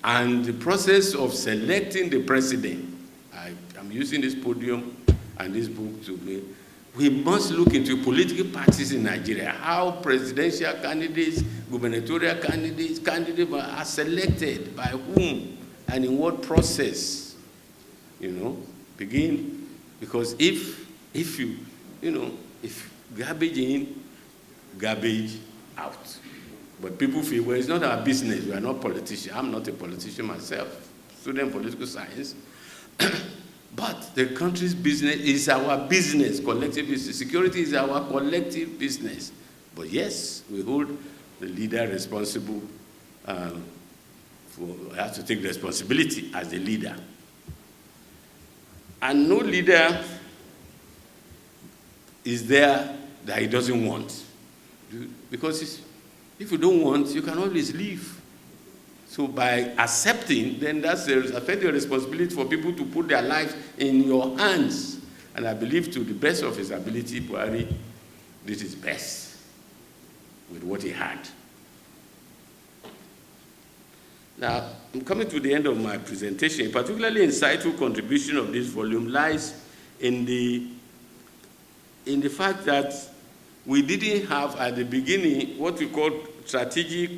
And the process of selecting the president, I'm using this podium and this book to me, we must look into political parties in Nigeria, how presidential candidates, gubernatorial candidates are selected, by whom, and in what process, begin. Because if garbage in, garbage out. But people feel, well, it's not our business. We are not politicians. I'm not a politician myself, student political science. But the country's business is our business, collective business. Security is our collective business. But yes, we hold the leader responsible has to take responsibility as the leader. And no leader is there that he doesn't want. Because if you don't want, you can always leave. So by accepting, then that's affect your responsibility for people to put their lives in your hands. And I believe to the best of his ability, Buhari did his best with what he had. Now, I'm coming to the end of my presentation. A particularly insightful contribution of this volume lies in the fact that we didn't have at the beginning what we call strategic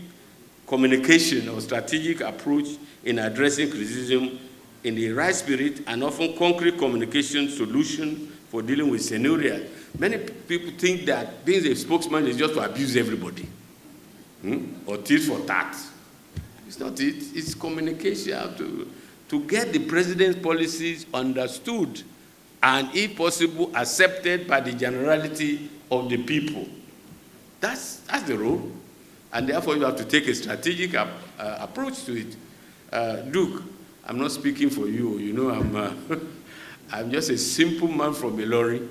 communication or strategic approach in addressing criticism in the right spirit and often concrete communication solution for dealing with scenarios. Many people think that being a spokesman is just to abuse everybody or tit for tat. It's not it. It's communication to get the president's policies understood and, if possible, accepted by the generality of the people. That's the role. And therefore, you have to take a strategic approach to it. Duke, I'm not speaking for you. You know, I'm just a simple man from Ilori.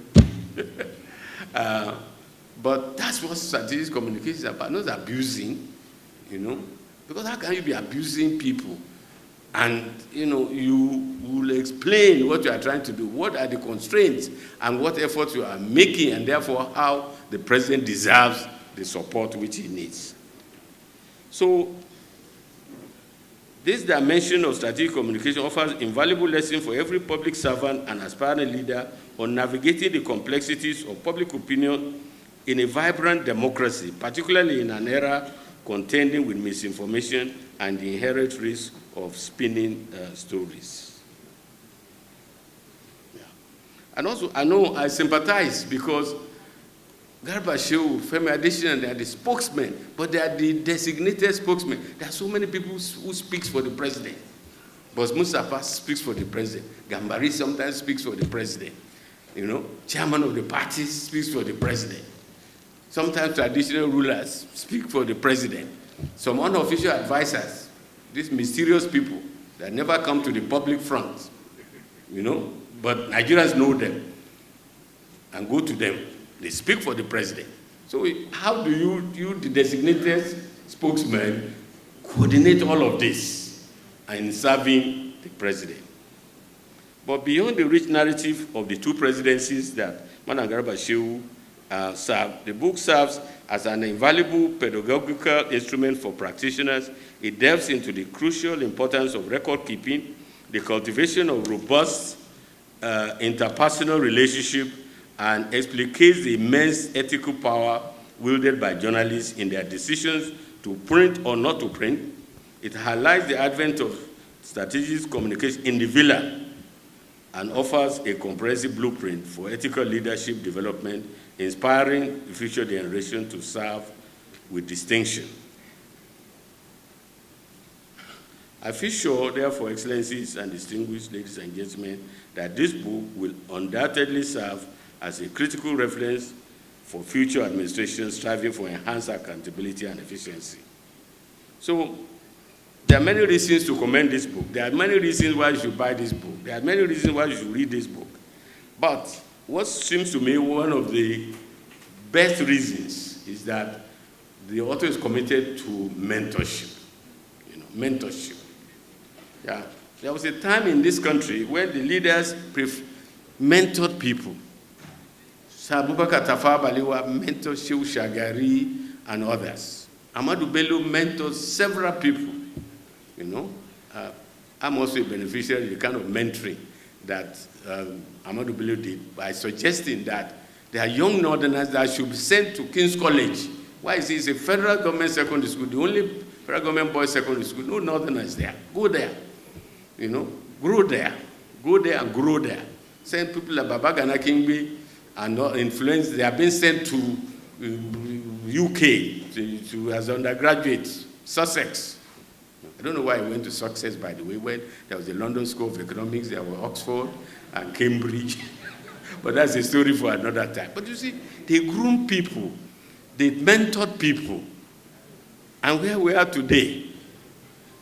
But that's what strategic communication is about, not abusing, Because how can you be abusing people? And, you will explain what you are trying to do, what are the constraints, and what efforts you are making, and therefore how the president deserves the support which he needs. So, this dimension of strategic communication offers invaluable lessons for every public servant and aspiring leader on navigating the complexities of public opinion in a vibrant democracy, particularly in an era contending with misinformation and the inherent risk of spinning stories. Yeah. And also, I sympathize because Garba, Shehu, Femi Adesina, they are the spokesmen, but they are the designated spokesmen. There are so many people who speak for the president. But Mustafa speaks for the president. Gambari sometimes speaks for the president. Chairman of the party speaks for the president. Sometimes traditional rulers speak for the president. Some unofficial advisors, these mysterious people that never come to the public front, but Nigerians know them and go to them. They speak for the president. So how do you, the designated spokesman, coordinate all of this in serving the president? But beyond the rich narrative of the two presidencies that Madam Garba Shehu served, the book serves as an invaluable pedagogical instrument for practitioners. It delves into the crucial importance of record keeping, the cultivation of robust interpersonal relationship, and explicates the immense ethical power wielded by journalists in their decisions to print or not to print. It highlights the advent of strategic communication in the villa and offers a comprehensive blueprint for ethical leadership development, inspiring the future generation to serve with distinction. I feel sure, therefore, Excellencies and distinguished ladies and gentlemen, that this book will undoubtedly serve as a critical reference for future administrations striving for enhanced accountability and efficiency. So, there are many reasons to commend this book. There are many reasons why you should buy this book. There are many reasons why you should read this book. But what seems to me one of the best reasons is that the author is committed to mentorship. Mentorship. Yeah. There was a time in this country where the leaders mentored people. Sir Abubakar Tafawa Balewa mentored Shehu Shagari and others. Ahmadu Bello mentored several people, you know. I'm also a beneficiary of the kind of mentoring that Ahmadu Bello did by suggesting that there are young Northerners that should be sent to King's College. Why is it? It's a federal government secondary school, the only federal government boys secondary school. No Northerners there. Go there, you know, grow there. Go there and grow there. Send people like Baba Gana Kingbe and influence. They have been sent to UK as undergraduates, Sussex. I don't know why I went to Sussex, by the way, when there was the London School of Economics, there were Oxford and Cambridge. But that's a story for another time. But you see, they groomed people, they mentored people, and where we are today.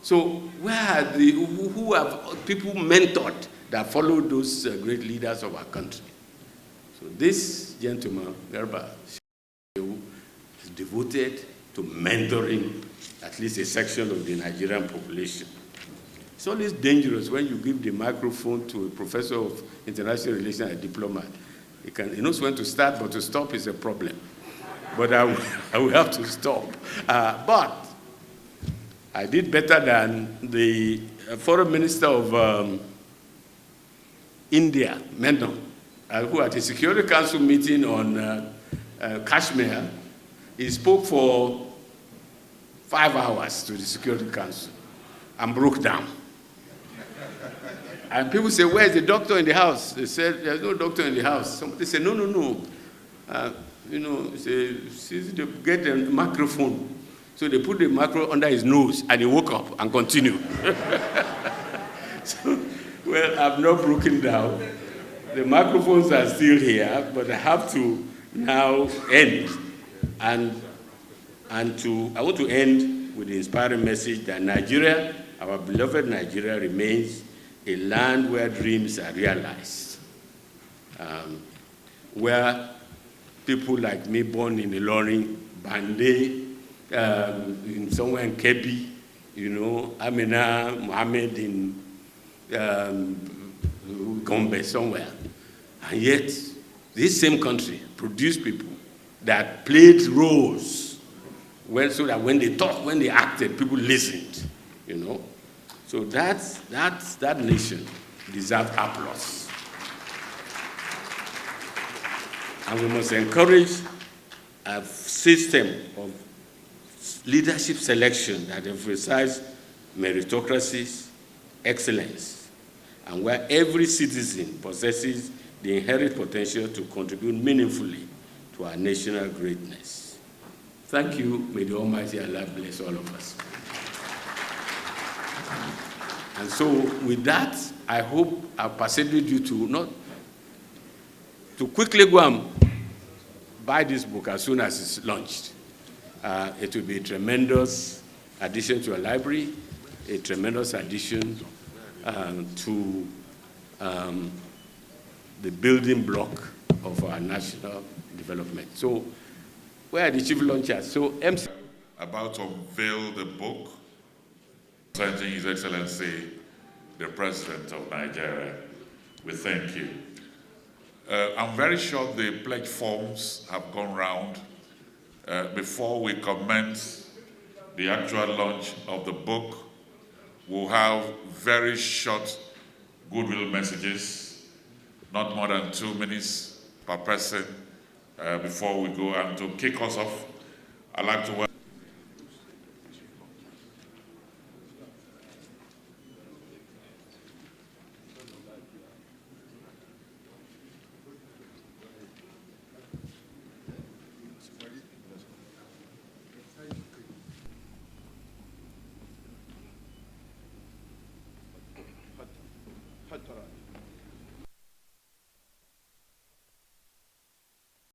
So where are who have people mentored that followed those great leaders of our country? So this gentleman, Garba, is devoted to mentoring at least a section of the Nigerian population. It's always dangerous when you give the microphone to a professor of international relations and a diplomat. He knows when to start, but to stop is a problem. But I will have to stop. But I did better than the foreign minister of India, Menon, who at a Security Council meeting on Kashmir, he spoke for 5 hours to the Security Council and broke down. And people say, where's the doctor in the house? They said, there's no doctor in the house. Somebody said, no. You know, they get a microphone. So they put the microphone under his nose and he woke up and continued. So, well, I've not broken down. The microphones are still here, but I have to now end. I want to end with the inspiring message that Nigeria, our beloved Nigeria, remains a land where dreams are realized, where people like me, born in Ilorin, Bande, somewhere in Kebbi, you know, Amina, Mohammed in Gombe, somewhere. And yet, this same country produced people that played roles so that when they talked, when they acted, people listened, you know. So that nation deserves applause. And we must encourage a system of leadership selection that emphasizes meritocracy, excellence, and where every citizen possesses the inherent potential to contribute meaningfully to our national greatness. Thank you. May the Almighty Allah bless all of us. And so with that, I hope I've persuaded you to quickly go and buy this book as soon as it's launched. It will be a tremendous addition to a library, a tremendous addition to the building block of our national development. So, where are the chief launchers? So, MC. About to unveil the book, presenting His Excellency, the President of Nigeria. We thank you. I'm very sure the pledge forms have gone round. Before we commence the actual launch of the book, we'll have very short goodwill messages, not more than 2 minutes per person, before we go. And to kick us off, I'd like to welcome